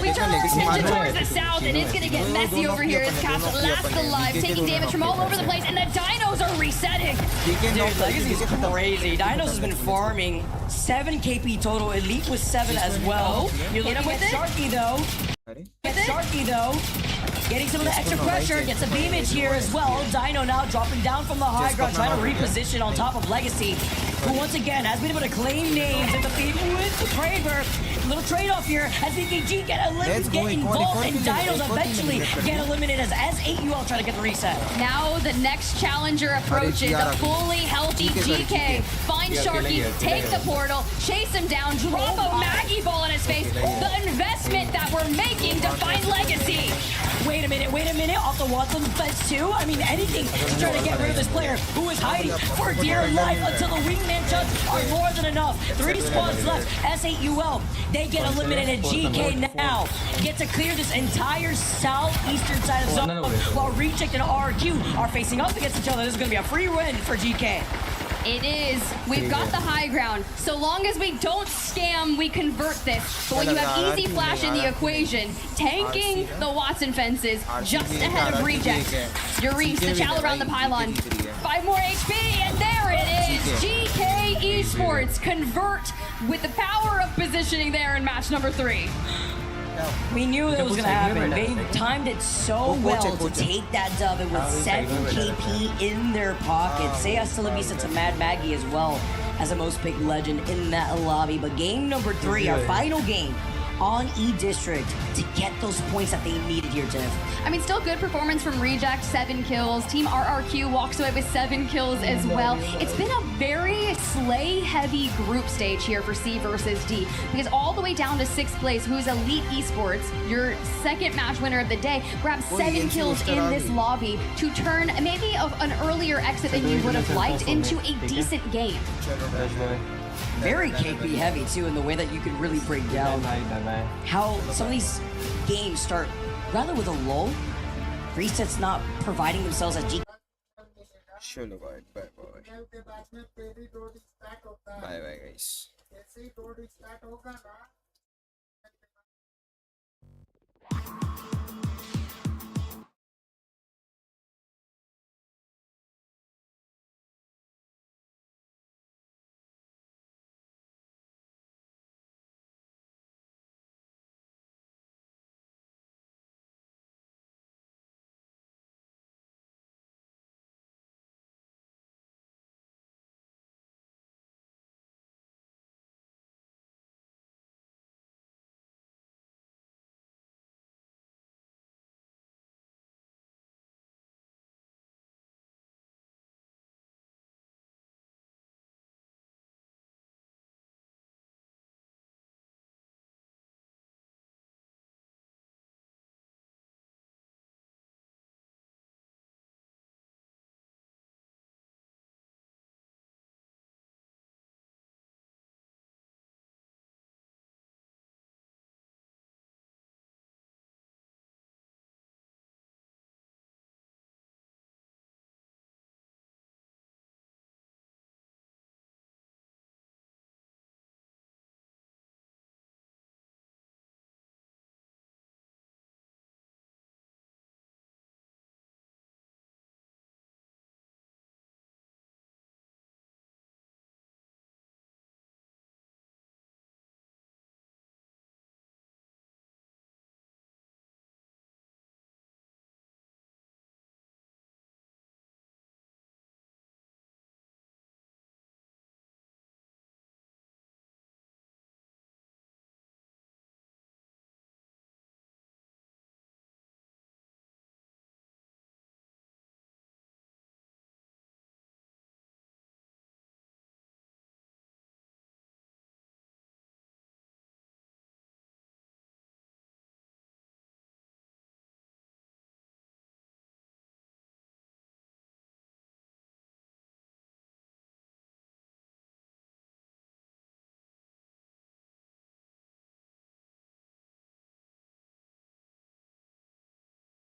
We turn our attention towards the south, and it's going to get messy over here as Castle last alive, taking damage from all over the place, and the Dinos are resetting. Dude, Legacy's crazy. Dinos has been farming 7 KP total. Elite with 7 as well. You're looking at Sharky though. Getting some of the extra pressure, gets a beamage here as well. Dino now dropping down from the high ground, trying to reposition on top of Legacy, who once again has been able to claim names in the feed with the Kraber. Little trade-off here as VKG get involved, and Dinos eventually get eliminated as S8UL try to get the reset. Now the next challenger approaches, a fully healthy GK. Find Sharky, take the portal, chase him down, drop a Maggie Ball in his face. The investment that we're making to find Legacy. Wait a minute, off the Watson fence too? I mean, anything to try to get rid of this player who is hiding for dear life until the wingman chucks are more than enough. 3 squads left, S8UL, they get eliminated. GK now get to clear this entire southeastern side of zone, while Reject and RQ are facing up against each other. This is going to be a free win for GK. It is. We've got the high ground. So long as we don't scam, we convert this. But when you have Easy Flash in the equation, tanking the Watson fences just ahead of Reject. Your reach, the Chal around the pylon. 5 more HP, and there it is. GK Esports convert with the power of positioning there in match number 3. We knew it was going to happen. They timed it so well to take that dub, and with 7 KP in their pocket. Say hasta la vista to Mad Maggie as well as a most picked legend in that lobby. But game number 3, our final game on E-District to get those points that they needed here, Tiff. I mean, still good performance from Reject, 7 kills. Team RRQ walks away with 7 kills as well. It's been a very slay-heavy group stage here for C versus D, because all the way down to 6th place, who's Elite Esports, your second match winner of the day, grabs 7 kills in this lobby to turn maybe an earlier exit than you would have liked into a decent game. Very KP heavy too, in the way that you could really break down how some of these games start rather with a lull. Resets not providing themselves as G. Bye bye guys.